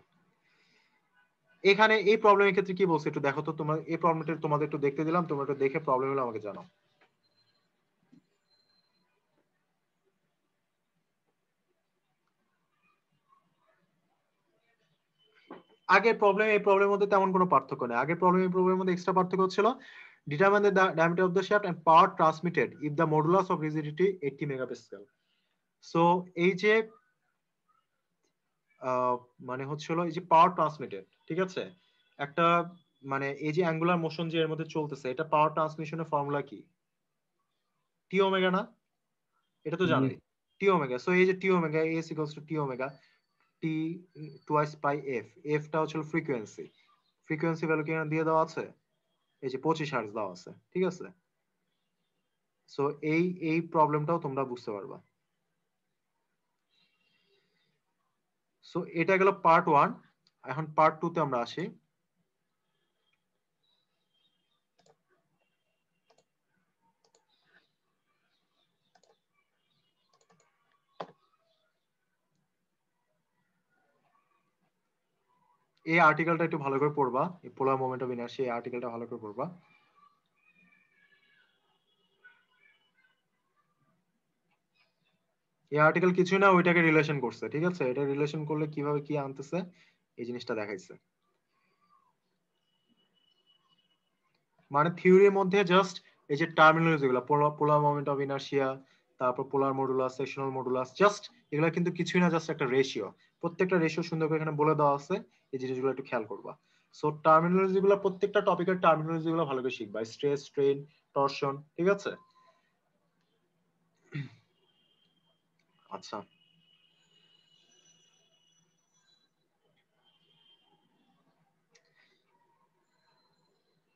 এখানে এই প্রবলেমের ক্ষেত্রে কি বলছে একটু দেখো তো। তোমার এই প্রবলেমটা তোমাদের একটু দেখতে দিলাম, তোমরা একটু দেখে প্রবলেম হলে আমাকে জানাও। আগের প্রবলেম এই প্রবলেমের মধ্যে তেমন কোনো পার্থক্য নেই। আগের প্রবলেম এই প্রবলেমের মধ্যে এক্সট্রা পার্থক্য ছিল determine the diameter of the shaft and power transmitted if the modulus of rigidity 80 megapascal. So এই যে মানে হচ্ছিল এই যে পাওয়ার ট্রান্সমিটেড, ঠিক আছে, একটা মানে এই যে অ্যাঙ্গুলার মোশন যে এর মধ্যে চলতেছে, এটা পাওয়ার ট্রান্সমিশনের ফর্মুলা কি? টি ওমেগা না? এটা তো জানোই, টি ওমেগা। সো এই যে T omega, S equals to T omega T twice pi F. এফটা হচ্ছে ফ্রিকোয়েন্সি, ফ্রিকোয়েন্সি ভ্যালু কি এখানে দিয়ে দেওয়া আছে? এই যে 25 হার্টজ দেওয়া আছে, ঠিক আছে। সো এই প্রবলেমটাও তোমরা বুঝতে পারবা। সো এটা গেল পার্ট 1। এখন পার্ট 2 তে আমরা আসি। এই আর্টিকেলটা একটু ভালো করে পড়বা, এই পোলার মোমেন্ট অফ ইনার্সিয়া এই আর্টিকেলটা ভালো করে পড়বা। এই আর্টিকেল কিছুই না, ওইটাকে রিলেশন করছে, ঠিক আছে। এটা রিলেশন করলে কিভাবে কি আনতেছে এই জিনিসটা দেখাইছে। মানে থিওরির মধ্যে জাস্ট এই যে টার্মিনোলজি গুলো, পোলার মোমেন্ট অফ ইনার্সিয়া, তারপর পোলার মডুলাস, সেকশনাল মডুলাস, জাস্ট এগুলো কিন্তু কিছুই না, জাস্ট একটা রেশিও। প্রত্যেকটা রেশিও সুন্দর করে এখানে বলে দেওয়া আছে, এই জিনিসগুলো একটু খেয়াল করবা। সো টার্মিনোলজি গুলো, প্রত্যেকটা টপিকের টার্মিনোলজি গুলো ভালো করে শিখবা, স্ট্রেস, স্ট্রেন, টরশন, ঠিক আছে। আচ্ছা,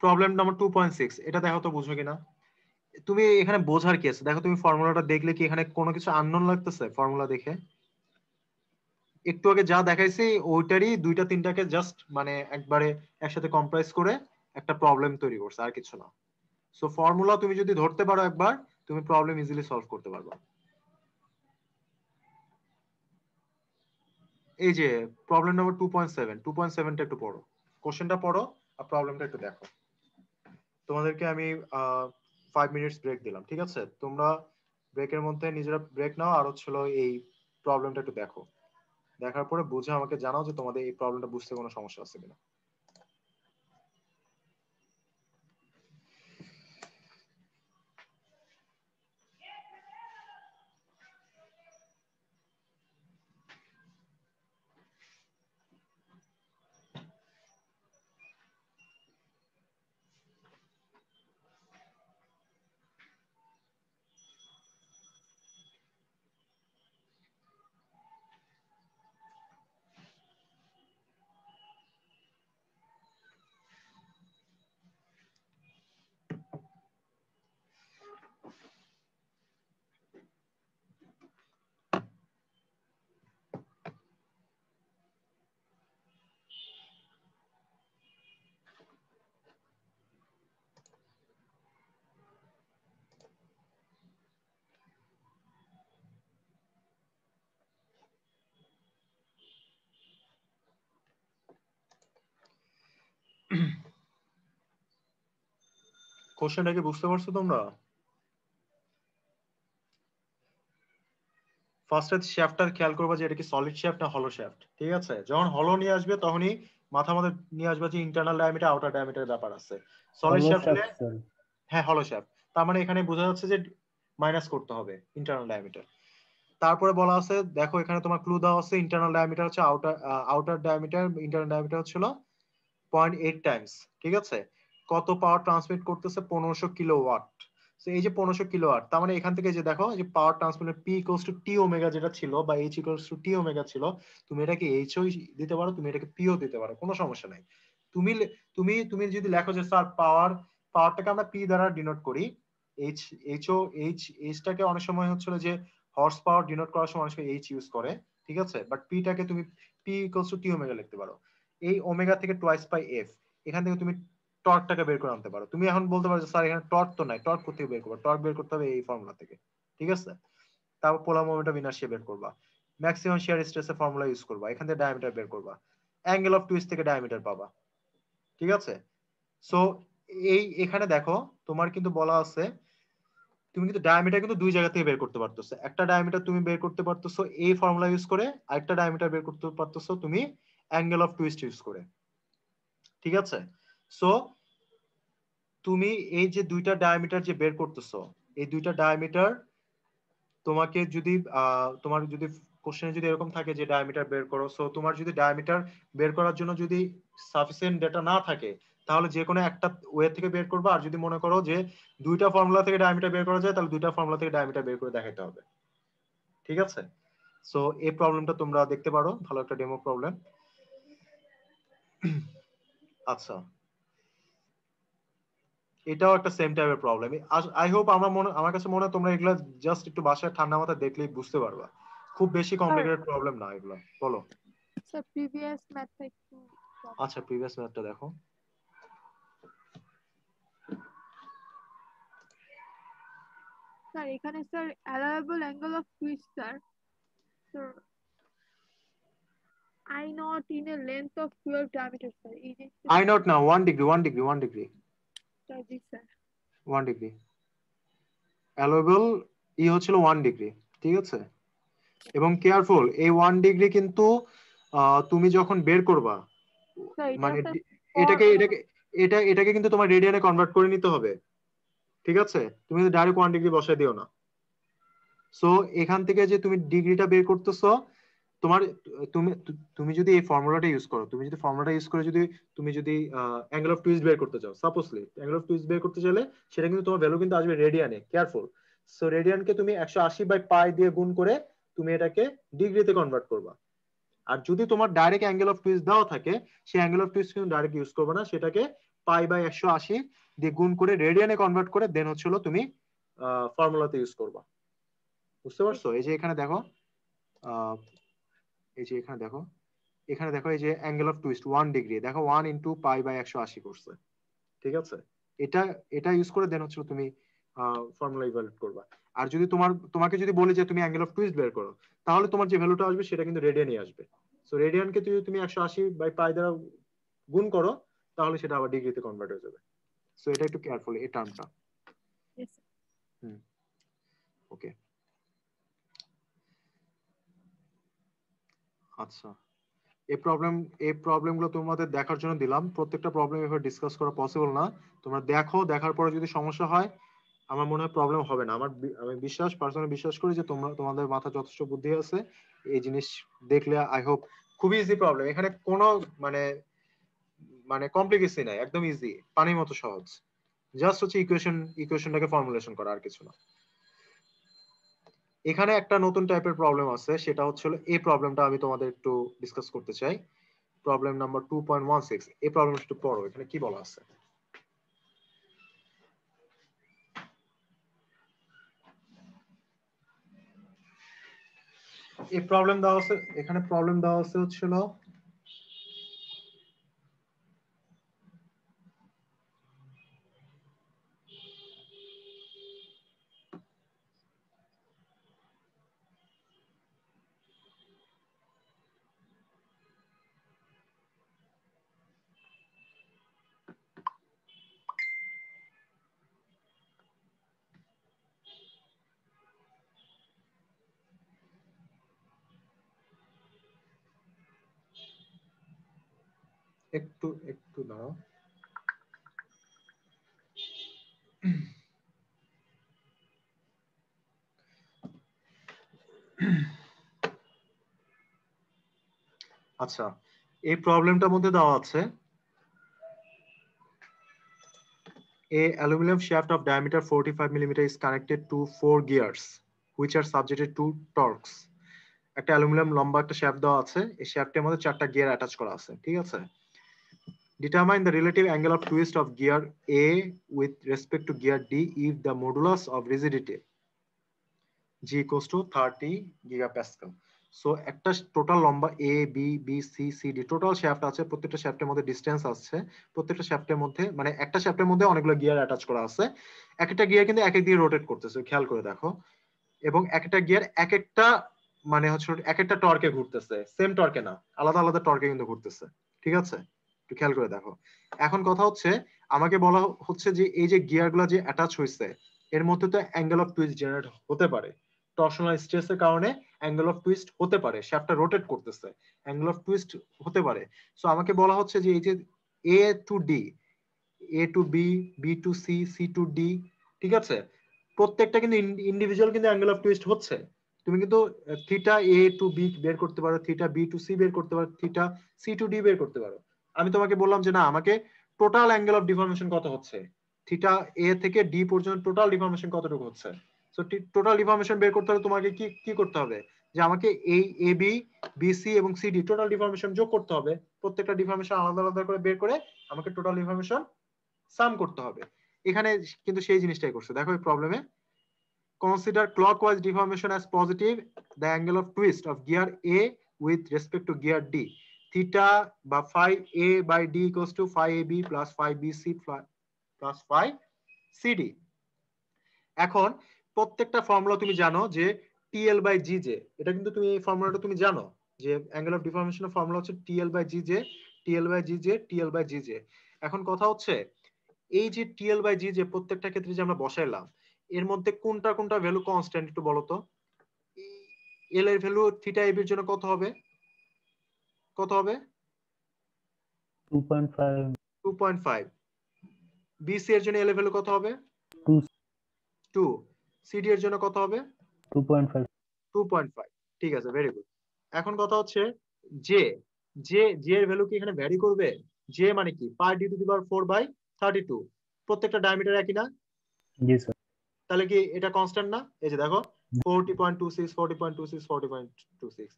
প্রবলেম নাম্বার 2.6 এটা দেখো তো বুঝো কিনা। তুমি এখানে বোঝার কি আছে? দেখো তুমি ফর্মুলাটা দেখলে কি এখানে কোনো কিছু আননোন লাগতেছে? ফর্মুলা দেখে একটু আগে যা দেখাইছি ওইটারই দুইটা তিনটাকে জাস্ট মানে একবারে একসাথে কম্প্রাইজ করে একটা প্রবলেম তৈরি করছে, আর কিছু না। সো ফর্মুলা তুমি যদি ধরতে পারো একবার, তুমি প্রবলেম ইজিলি সলভ করতে পারবে। এই যে প্রবলেম নাম্বার 2.7, 2.7টা একটু পড়ো, কোশ্চেনটা পড়ো আর প্রবলেমটা একটু দেখো। তোমাদেরকে আমি 5 মিনিটস ব্রেক দিলাম, ঠিক আছে। তোমরা ব্রেকের মধ্যে নিজেরা ব্রেক নাও, আর হচ্ছিল এই প্রবলেমটা একটু দেখো, দেখার পরে বুঝে আমাকে জানাও যে তোমাদের এই প্রবলেমটা বুঝতে কোনো সমস্যা আছে কিনা। কোশ্চেনটা কি বুঝতে পারছো তোমরা? ফার্স্টে শ্যাফটটা খেয়াল করবা যে এটা কি সলিড শ্যাফট না হলো শ্যাফট। ঠিক আছে, যখন হলো নিয়ে আসবে তখনই মাথা মধ্যে নিয়ে আসবে যে ইন্টারনাল ডায়ামিটার আউটার ডায়ামিটার ব্যাপার আছে। সলিড হলো শ্যাফট হলে shaft, sir. হ্যাঁ হলো শ্যাফট, তার মানে এখানে বোঝা যাচ্ছে যে মাইনাস করতে হবে ইন্টারনাল ডায়ামিটার। তারপরে বলা আছে দেখো এখানে তোমার ক্লু দেওয়া আছে ইন্টারনাল ডায়ামিটার হচ্ছে আউটার ডায়ামিটার, ইন্টারনাল ডায়ামিটার হচ্ছিল 0.8 টাইমস। ঠিক আছে, কত পাওয়ার ট্রান্সমিট করতেছে? 1500 কিলোওয়াট। তো এই যে 1500 কিলোওয়াট, তার মানে এখান থেকে যে দেখো যে power transmitter P equals to T omega যেটা ছিল বা H equals to T omega ছিল, তুমি এটাকে এইচও দিতে পারো, তুমি এটাকে পিও দিতে পারো, কোনো সমস্যা নাই। তুমি তুমি যদি লেখো যে স্যার পাওয়ারটাকে আমরা পি দ্বারা ডিনোট করি, এইচ এইচও এইচটাকে অনেক সময় হচ্ছিল যে হর্স পাওয়ার ডিনোট করার সময় অনেক সময় এইচ ইউজ করে। ঠিক আছে, বাট পিটাকে তুমি P equals to T omega লিখতে পারো। এই ওমেগা থেকে টোয়াইস বাই এফ, এখান থেকে তুমি টর্কটাকে বের করে আনতে পারো। তুমি এখন বলতে পারো স্যার এখানে টর্ক তো নাই, টর্ক কোথা থেকে বের করবো? টর্ক বের করতে হবে এই ফর্মুলা থেকে। ঠিক আছে, তারপর পোলার মোমেন্টাম ইনার্শিয়া বের করবা, ম্যাক্সিমাম শিয়ার স্ট্রেসের ফর্মুলা ইউজ করবা, এখান থেকে ডায়ামিটার বের করবা, অ্যাঙ্গেল অফ টুইস্ট থেকে ডায়ামিটার পাবা। ঠিক আছে, সো এখানে দেখো তোমার কিন্তু বলা আছে তুমি কিন্তু ডায়ামিটার কিন্তু দুই জায়গা থেকে বের করতে পারতেছো। একটা ডায়ামিটার তুমি বের করতে পারতেছো এই ফর্মুলা ইউজ করে, আরেকটা ডায়ামিটার বের করতে পারতেছো তুমি অ্যাঙ্গেল অফ টুইস্ট ইউজ করে। ঠিক আছে, সো তুমি এই যে দুইটা ডায়ামিটার যে বের করতেছো, এই দুইটা ডায়ামিটার তোমাকে যদি তোমার যদি কোশ্চেনে যদি এরকম থাকে যে ডায়ামিটার বের করো, সো তোমার যদি ডায়ামিটার বের করার জন্য যদি সাফিসিয়েন্ট ডেটা না থাকে তাহলে যে কোনো একটা ওয়ে থেকে বের করবা। আর যদি মনে করো যে দুইটা ফর্মুলা থেকে ডায়ামিটার বের করা যায় তাহলে দুইটা ফর্মুলা থেকে ডায়ামিটার বের করে দেখাতে হবে। ঠিক আছে, সো এই প্রবলেমটা তোমরা দেখতে পারো, ভালো একটা ডেমো প্রবলেম। আচ্ছা, এটাও একটা সেম টাইপের প্রবলেম। আই হোপ আমার কাছে মনে হয় তোমরা এগুলো জাস্ট একটু বাসায় ঠান্ডা মাথায় দেখলেই বুঝতে পারবা, খুব বেশি কমপ্লিকেটেড প্রবলেম না এগুলো। বলো স্যার প্রিভিয়াস ম্যাথটা একটু আচ্ছা, প্রিভিয়াস ম্যাথটা দেখো। স্যার এখানে sir allowable angle of twist sir I not in a length of 12 diameter sir. এই যে আই নট না 1 ডিগ্রি 1 ডিগ্রি 1 ডিগ্রি জি স্যার 1 ডিগ্রি অ্যালোয়েবল হচ্ছিল 1 ডিগ্রি। ঠিক আছে, এবং কেয়ারফুল এই 1 ডিগ্রি কিন্তু তুমি যখন বের করবা স্যার এটা মানে স্যার এটাকে কিন্তু তোমার রেডিয়ানে কনভার্ট করে নিতে হবে। ঠিক আছে, তুমি কিন্তু ডাইরেক্ট 1 ডিগ্রি বসায় দিও না। সো এখান থেকে যে তুমি ডিগ্রিটা বের করতেছো, তোমার তুমি তুমি যদি এই ফর্মুলাটা ইউজ করো, তুমি যদি ফর্মুলাটা ইউজ করে যদি তুমি যদি অ্যাঙ্গেল অফ টুইস্ট বের করতে চাও, সাপোজলি অ্যাঙ্গেল অফ টুইস্ট বের করতে চাইলে সেটা কিন্তু তোমার ভ্যালু কিন্তু আসবে রেডিয়ানে। কেয়ারফুল, সো রেডিয়ানকে তুমি 180 বাই পাই দিয়ে গুণ করে তুমি এটাকে ডিগ্রিতে কনভার্ট করবা। আর যদি তোমার ডাইরেক্ট অ্যাঙ্গেল অফ টুইস্ট দেওয়া থাকে, সেই অ্যাঙ্গেল অফ টুইস্ট কিন্তু ডাইরেক্ট ইউজ করবে না, সেটাকে পাই বাই 180 দিয়ে গুণ করে রেডিয়ানে কনভার্ট করে দেন হচ্ছিল তুমি ফর্মুলাতে ইউজ করবা। বুঝতে পারছো? এই যে এখানে দেখো, এই যে এখানে দেখো, এখানে দেখো এই যে অ্যাঙ্গেল অফ টুইস্ট 1 ডিগ্রি, দেখো 1 ইন্টু পাই বাই 180 করছে। ঠিক আছে, এটা এটা ইউজ করে দেন হচ্ছে তুমি ফর্মুলা ইভালুয়েট করবা। আর যদি তোমাকে যদি বলি যে তুমি অ্যাঙ্গেল অফ টুইস্ট বের করো, তাহলে তোমার যে ভ্যালুটা আসবে সেটা কিন্তু রেডিয়ানই আসবে। সো রেডিয়ানকে তুমি 180 বাই পাই দ্বারা গুণ করো, তাহলে সেটা আবার ডিগ্রিতে কনভার্ট হয়ে যাবে। সো এটা একটু কেয়ারফুল এই টার্মটা। হুম, ওকে, আচ্ছা। এই প্রবলেমগুলো তোমাদের দেখার জন্য দিলাম। প্রত্যেকটা প্রবলেম এভাবে ডিসকাস করা পসিবল না। তোমরা দেখো, দেখার পরে যদি সমস্যা হয় আমার মনে হয় প্রবলেম হবে না। আমি পার্সোনালি বিশ্বাস করি যে তোমাদের মাথা যথেষ্ট বুদ্ধি আছে। এই জিনিস দেখলে আই হোপ খুবই ইজি প্রবলেম, এখানে কোনো মানে মানে কমপ্লিকেসি নাই, একদম ইজি, পানির মতো সহজ। জাস্ট হচ্ছে ইকুয়েশনটাকে ফর্মুলেশন করা, আর কিছু না। এখানে একটা নতুন টাইপের প্রবলেম আছে, সেটা হচ্ছে এই প্রবলেমটা আমি তোমাদের একটু ডিসকাস করতে চাই। Problem number 2.16। এই প্রবলেমটা একটু পড়ো, এখানে কি বলা আছে। এই প্রবলেম দেওয়া আছে, এখানে প্রবলেম দেওয়া আছে হচ্ছিল একটু একটু দাঁড়াও। আচ্ছা, এই প্রবলেমটার মধ্যে দেওয়া আছে a aluminum shaft of diameter 45 mm is connected to 4 gears which are subjected to torques. একটা অ্যালুমিনিয়াম লম্বা একটা শ্যাফট দেওয়া আছে, এই শ্যাফটের মধ্যে 4টা গিয়ার অ্যাটাচ করা আছে, ঠিক আছে? Determine the relative angle of twist of gear A with respect to gear D if the modulus of rigidity G equals to 30 gigapascal. So একটা টোটাল লম্বা A B B C C D total shaft আছে, প্রত্যেকটা শ্যাফটের মধ্যে distance আছে, প্রত্যেকটা শ্যাফটের মধ্যে মানে একটা শ্যাফটের মধ্যে অনেকগুলো গিয়ার অ্যাটাচ করা আছে, একটা গিয়ার কিন্তু এক এক দিয়ে রোটেট করতেছে, খেয়াল করে দেখো, এবং একটা গিয়ার এক একটা মানে হচ্ছে এক একটা টর্কে ঘুরতেছে, সেম টর্কে না, আলাদা আলাদা টর্কে কিন্তু ঘুরতেছে, ঠিক আছে? একটু খেয়াল করে দেখো। এখন কথা হচ্ছে আমাকে বলা হচ্ছে যে এই যে গিয়ার গুলা যে অ্যাটাচ হয়েছে এর মধ্যে তো অ্যাঙ্গেল অফ টুইস্ট জেনারেট হতে পারে, টর্শনাল স্ট্রেসের কারণে অ্যাঙ্গেল অফ টুইস্ট হতে পারে, শ্যাফটটা রোটেট করতেছে, অ্যাঙ্গেল অফ টুইস্ট হতে পারে। সো আমাকে বলা হচ্ছে যে এই যে A to D, A to B, B to C, C to D, ঠিক আছে, প্রত্যেকটা কিন্তু ইন্ডিভিজুয়াল কিন্তু অ্যাঙ্গেল অফ টুইস্ট হচ্ছে। তুমি কিন্তু থিটা এ টু বি বের করতে পারো, থিটা বি টু সি বের করতে পারো, থিটা সি টু ডি বের করতে পারো। আমি তোমাকে বললাম যে না, আমাকে টোটাল অ্যাঙ্গেল অফ ডিফরমেশন কত হচ্ছে, থিটা এ থেকে ডি পর্যন্ত টোটাল ডিফরমেশন কতটুকু হচ্ছে। সো টোটাল ডিফরমেশন বের করতে হলে তোমাকে কি কি করতে হবে, যে আমাকে এই এ বি, বি সি এবং সি ডি টোটাল ডিফরমেশন যোগ করতে হবে, প্রত্যেকটা ডিফরমেশন আলাদা আলাদা করে বের করে আমাকে টোটাল ডিফরমেশন সাম করতে হবে। এখানে কিন্তু সেই জিনিসটাই করছে, দেখো এই প্রবলেমে consider clockwise deformation as positive the angle of twist of gear A with respect to gear D. Theta বা phi A by D equals to phi AB plus phi BC plus phi CD. এখন প্রত্যেকটা formula তুমি জানো যে TL by GJ, এটা কিন্তু তুমি এই ফর্মুলাটা তুমি জানো যে অ্যাঙ্গেল অফ ডিফরমেশনের ফর্মুলা হচ্ছে TL by GJ, TL by GJ, TL by GJ। এখন কথা হচ্ছে এই যে TL by GJ প্রত্যেকটা ক্ষেত্রে যে আমরা বসাইলাম এর মধ্যে কোনটা কোনটা ভ্যালু কনস্ট্যান্ট একটু বলো তো। এল এর ভ্যালু থিটা এবি এর জন্য কত হবে, কত হবে? 2.5 2.5। বিসি এর জন্য এল এর ভ্যালু কত হবে? 2। সিডি এর জন্য কত হবে? 2.5 2.5। ঠিক আছে, ভেরি গুড। এখন কথা হচ্ছে জে, জে এর ভ্যালু কি এখানে ভ্যারি করবে? জে মানে কি, পাই ডি টু দি পাওয়ার 4/32, প্রত্যেকটা ডায়ামিটার একই না? জি স্যার। তাহলে কি এটা কনস্ট্যান্ট না? এই যে দেখো 40.26 40.26 40.26।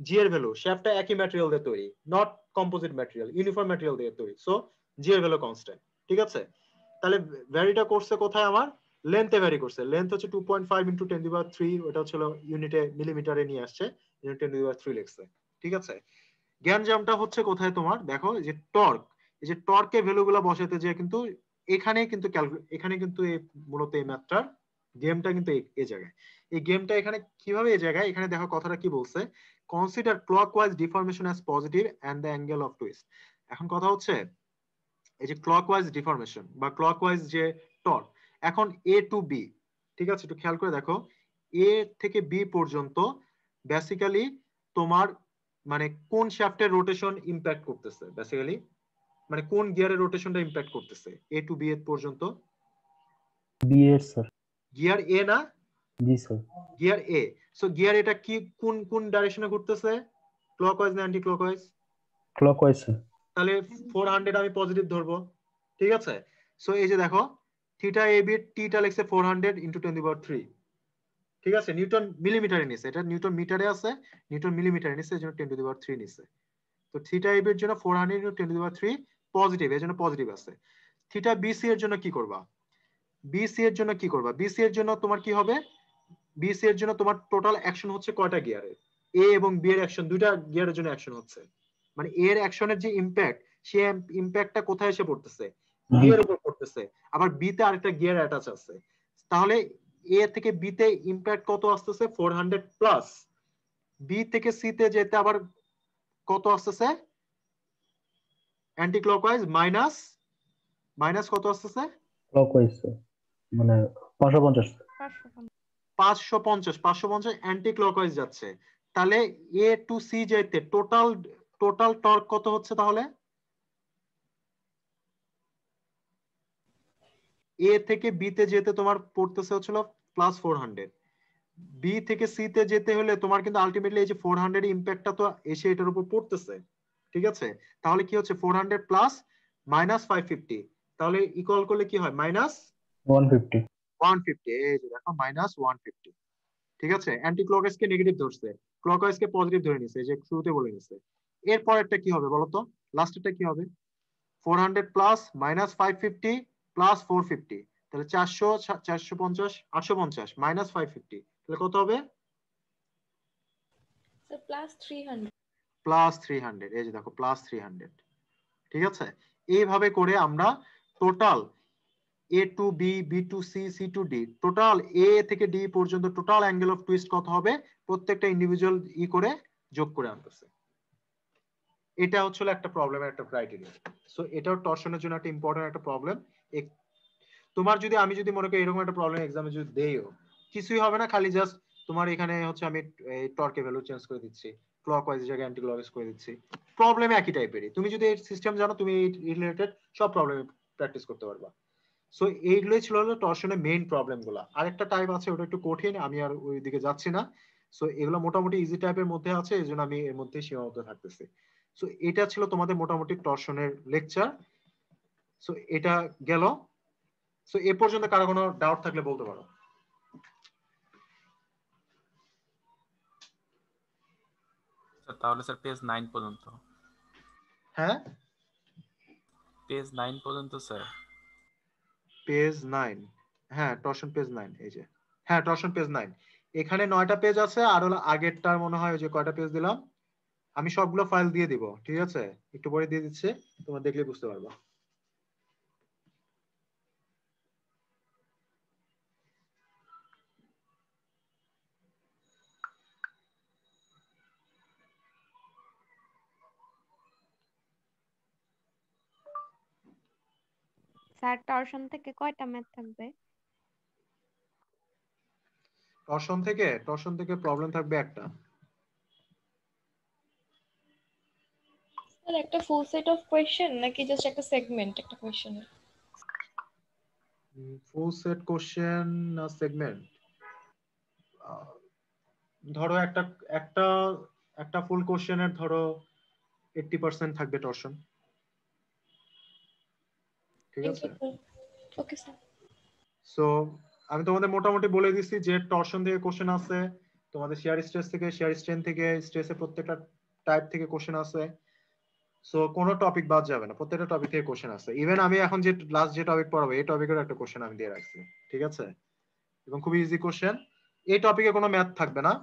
জি এর ভ্যালু, শ্যাফটটা একই ম্যাটেরিয়াল দিয়ে তৈরি, not composite material, uniform material দিয়ে তৈরি, সো জি এর ভ্যালু কনস্ট্যান্ট, ঠিক আছে? তাহলে ভ্যারিটা করছে কোথায় আমার? লেন্থে ভ্যারি করছে। লেন্থ হচ্ছে 2.5 × 10⁻³ ওটা হচ্ছে ইউনিটে মিলিমিটারে নিয়ে আসছে, ইউনিট 10⁻³ লিখছে, ঠিক আছে? জ্ঞানজামটা হচ্ছে কোথায় তোমার, দেখো এই যে টর্ক, এই যে টর্কের ভ্যালুগুলো বসাতে যে কিন্তু এখানে কিন্তু এখানে কিন্তু মূলত এই ম্যাথটার গেমটা কিন্তু এই জায়গায়, এই গেমটা এখানে কিভাবে এই জায়গায়, এখানে দেখো কথাটা কি বলছে, consider clockwise deformation as positive and the angle of twist. এখন কথা হচ্ছে এই যে ক্লকওয়াইজ ডিফরমেশন বা ক্লকওয়াইজ যে টর্ক, এখন এ টু বি, ঠিক আছে, একটু খেয়াল করে দেখো, এ থেকে বি পর্যন্ত বেসিক্যালি তোমার মানে কোন শ্যাফটের রোটেশন ইমপ্যাক্ট করতেছে, বেসিক্যালি মানে কোন গিয়ারের রোটেশনটা ইমপ্যাক্ট করতেছে এ টু বি এর পর্যন্ত? বি এর স্যার। গিয়ার এ না? জি স্যার। গিয়ার এ। সো গিয়ার এটা কি কোন কোন ডাইরেকশনে ঘুরতেছে, ক্লকওয়াইজ না অ্যান্টি ক্লকওয়াইজ? Clockwise sir. তাহলে 400 আমি পজিটিভ ধরবো, ঠিক আছে? সো এই যে দেখো থিটা এ বি টিটা লিখছে 400 × 10⁻³, ঠিক আছে? নিউটন মিলিমিটারে নিছে, এটা নিউটন মিটারে আছে, নিউটন মিলিমিটারে নিছে, এজন্য 10⁻³ নিছে। তো থিটা এবি এর জন্য 400 × 10⁻³ পজিটিভ, এর জন্য পজিটিভ আছে। থিটা বিসি এর জন্য কি করবা? বিসি এর জন্য কি করবা? বিসি এর জন্য তোমার কি হবে? বিসি এর জন্য তোমার টোটাল অ্যাকশন হচ্ছে কয়টা গিয়ারে? এ এবং বি এর অ্যাকশন, দুইটা গিয়ারের জন্য অ্যাকশন হচ্ছে, মানে এর অ্যাকশনের যে ইমপ্যাক্ট, সেই ইমপ্যাক্টটা কোথায় এসে পড়তেছে? বি এর উপর পড়তেছে, আবার বি তে আরেকটা গিয়ার অ্যাটাচ আছে, তাহলে এ থেকে বি তে ইমপ্যাক্ট কত আসতেছে? 400 প্লাস। বি থেকে সি তে যেতে আবার কত আসতেছে? অ্যান্টি ক্লকওয়াইজ মাইনাস, মাইনাস কত আসতেছে? ক্লকওয়াইজ স্যার, মানে 550 550 অ্যান্টি ক্লকওয়াইজ যাচ্ছে, তাহলে এ টু সি যেতে টোটাল টর্ক কত হচ্ছে তাহলে? এ থেকে বি তে যেতে তোমার পড়তেছে হচ্ছিল +400, বি থেকে সি তে যেতে হলে তোমার কিন্তু আলটিমেটলি এই যে 400 ইম্প্যাক্টটা তো এসে এটার উপর পড়তেছে, ঠিক আছে? তাহলে কি হচ্ছে 400 প্লাস -550, তাহলে ইকুয়াল করলে কি হয় -150। 150, এই যে দেখো -150, ঠিক আছে? অ্যান্টি ক্লকওয়াইজ কে নেগেটিভ ধরছে, ক্লকওয়াইজ কে পজিটিভ ধরে নিছে, এই যে শুরুতে বলে নিছে। এর পরেরটা কি হবে বলো তো, লাস্টেরটা কি হবে? 400 প্লাস -550 প্লাস 450, তাহলে 400 450 850 -550, তাহলে কত হবে? স্যার +300। +300, এই যে দেখো +300, ঠিক আছে? এইভাবে করে আমরা total A to B, B to C, C to D, total A থেকে ডি পর্যন্ত টোটাল অ্যাঙ্গেল অফ টুইস্ট কত হবে প্রত্যেকটা ইন্ডিভিজুয়াল করে যোগ করে আনতেছে। এটা হচ্ছিল একটা প্রবলেমের একটা ক্রাইটেরিয়া। সো এটাও টর্শনের জন্য একটা ইম্পর্টেন্ট একটা প্রবলেম। তোমার যদি আমি যদি মনে করি এরকম একটা প্রবলেম এক্সামে যদি দেইও, কিছুই হবে না, খালি জাস্ট তোমার এখানে হচ্ছে আমি এই টর্কের ভ্যালু চেঞ্জ করে দিচ্ছি, ক্লকওয়াইজ জায়গায় অ্যান্টি ক্লকওয়াইজ করে দিচ্ছি, প্রবলেম একই টাইপেরই। তুমি যদি এই সিস্টেম জানো তুমি এই রিলেটেড সব প্রবলেম প্র্যাকটিস করতে পারবা। সো এইগুলোই ছিল হলো টর্শনের মেইন প্রবলেম গুলা। আরেকটা টাইপ আছে ওটা একটু কঠিন, আমি আর ওই দিকে যাচ্ছি না। সো এগুলো মোটামুটি ইজি টাইপের মধ্যে আছে, এই জন্য আমি এর মধ্যে সীমাবদ্ধ থাকতেছি। সো এটা ছিল তোমাদের মোটামুটি টর্শনের লেকচার। সো এটা গেল। সো এ পর্যন্ত কারো কোনো ডাউট থাকলে বলতে পারো। তাহলে স্যার পেজ 9 পর্যন্ত। হ্যাঁ পেজ 9 পর্যন্ত স্যার। পেজ 9, হ্যাঁ টর্শন পেজ 9, এই যে হ্যাঁ টর্শন পেজ 9, এখানে 9টা পেজ আছে, আর হলো আগেরটার মনে হয় যে কয়টা পেজ দিলাম, আমি সবগুলো ফাইল দিয়ে দিব, ঠিক আছে? একটু পরে দিয়ে দিচ্ছে, তোমরা দেখলে বুঝতে পারবা। স্যার টর্শন থেকে কয়টা ম্যাথ থাকবে? টর্শন থেকে প্রবলেম থাকবে একটা। স্যার একটা ফুল সেট অফ কোয়েশ্চেন নাকি জাস্ট একটা সেগমেন্ট একটা কোয়েশ্চেনের? ফুল সেট কোশ্চেন না সেগমেন্ট? ধরো একটা একটা একটা ফুল কোশ্চেনের ধরো 80% থাকবে টর্শন, ঠিক আছে? Okay sir. সো আমি তোমাদের মোটামুটি বলে দিচ্ছি যে টর্শন থেকে কোশ্চেন আছে, তোমাদের শেয়ার স্ট্রেস থেকে, শেয়ার স্ট্রেন থেকে, স্ট্রেসের প্রত্যেকটা টাইপ থেকে কোশ্চেন আছে। সো কোনো টপিক বাদ যাবে না, প্রত্যেকটা টপিক থেকে কোশ্চেন আছে। ইভেন আমি এখন যে লাস্ট যে টপিক পড়াবো এই টপিকের একটা কোশ্চেন আমি দিয়ে রাখছি, ঠিক আছে? এবং খুবই ইজি কোশ্চেন। এই টপিকে কোনো ম্যাথ থাকবে না,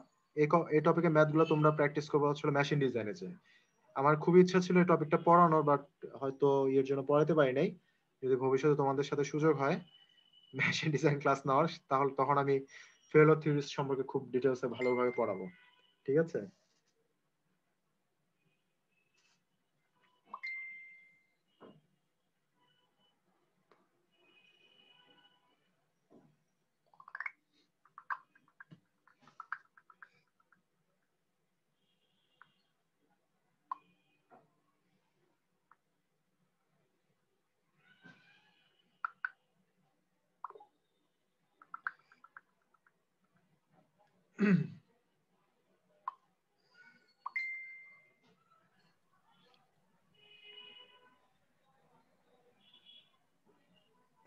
এই টপিকে ম্যাথ গুলো তোমরা প্র্যাকটিস করবে হচ্ছে মেশিন ডিজাইনে। যে আমার খুবই ইচ্ছা ছিল এই টপিকটা পড়ানোর, বাট হয়তো এর জন্য পড়াতে পারি নাই। যদি ভবিষ্যতে তোমাদের সাথে সুযোগ হয় মেশিন ডিজাইন ক্লাস নেওয়ার, তাহলে তখন আমি ফেলোর থিওরিজ সম্পর্কে খুব ডিটেলসে ভালোভাবে পড়াবো, ঠিক আছে?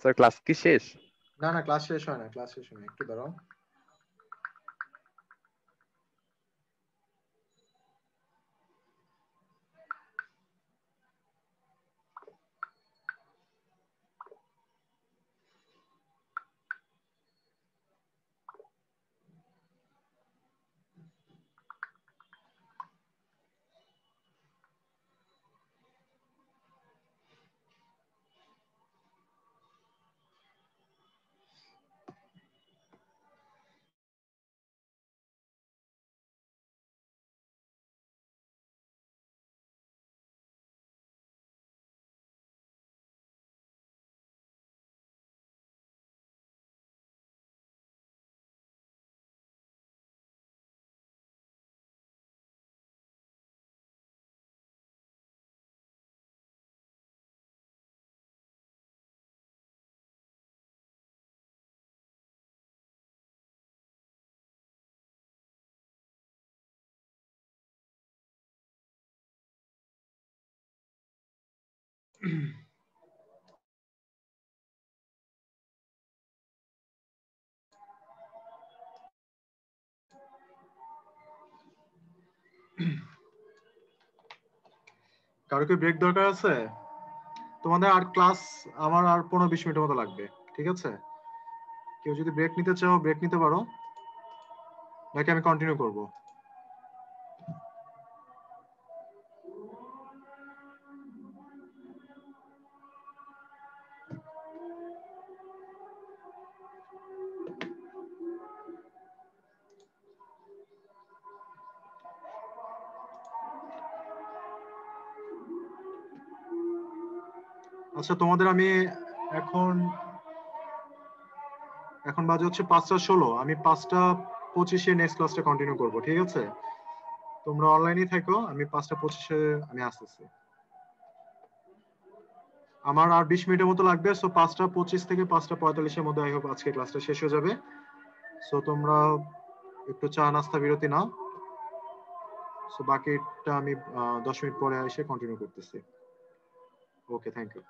স্যার ক্লাস কি শেষ? না না, ক্লাস শেষ হয় না, ক্লাস শেষ হয় না, একটু দাঁড়াও। কারো কি ব্রেক দরকার আছে? তোমাদের আর ক্লাস আমার আর 15-20 মিনিটের মতো লাগবে, ঠিক আছে? কেউ যদি ব্রেক নিতে চাও ব্রেক নিতে পারো, নাকি আমি কন্টিনিউ করব? আচ্ছা, তোমাদের আমি এখন বাজে হচ্ছে 5:16, আমি 5:25 নেক্সট ক্লাসটা কন্টিনিউ করব, ঠিক আছে? তোমরা অনলাইনে থাকো, আমি 5:25 আমি আসতেছি। আমার আর 20 মিনিটের মতো লাগবে, সো 5:25 থেকে 5:45 মধ্যে আই হোপ আজকে ক্লাসটা শেষ হয়ে যাবে। সো তোমরা একটু চা নাস্তা বিরতি নাও, সো বাকিটা আমি 10 মিনিট পরে এসে কন্টিনিউ করতেছি। ওকে, থ্যাংক ইউ।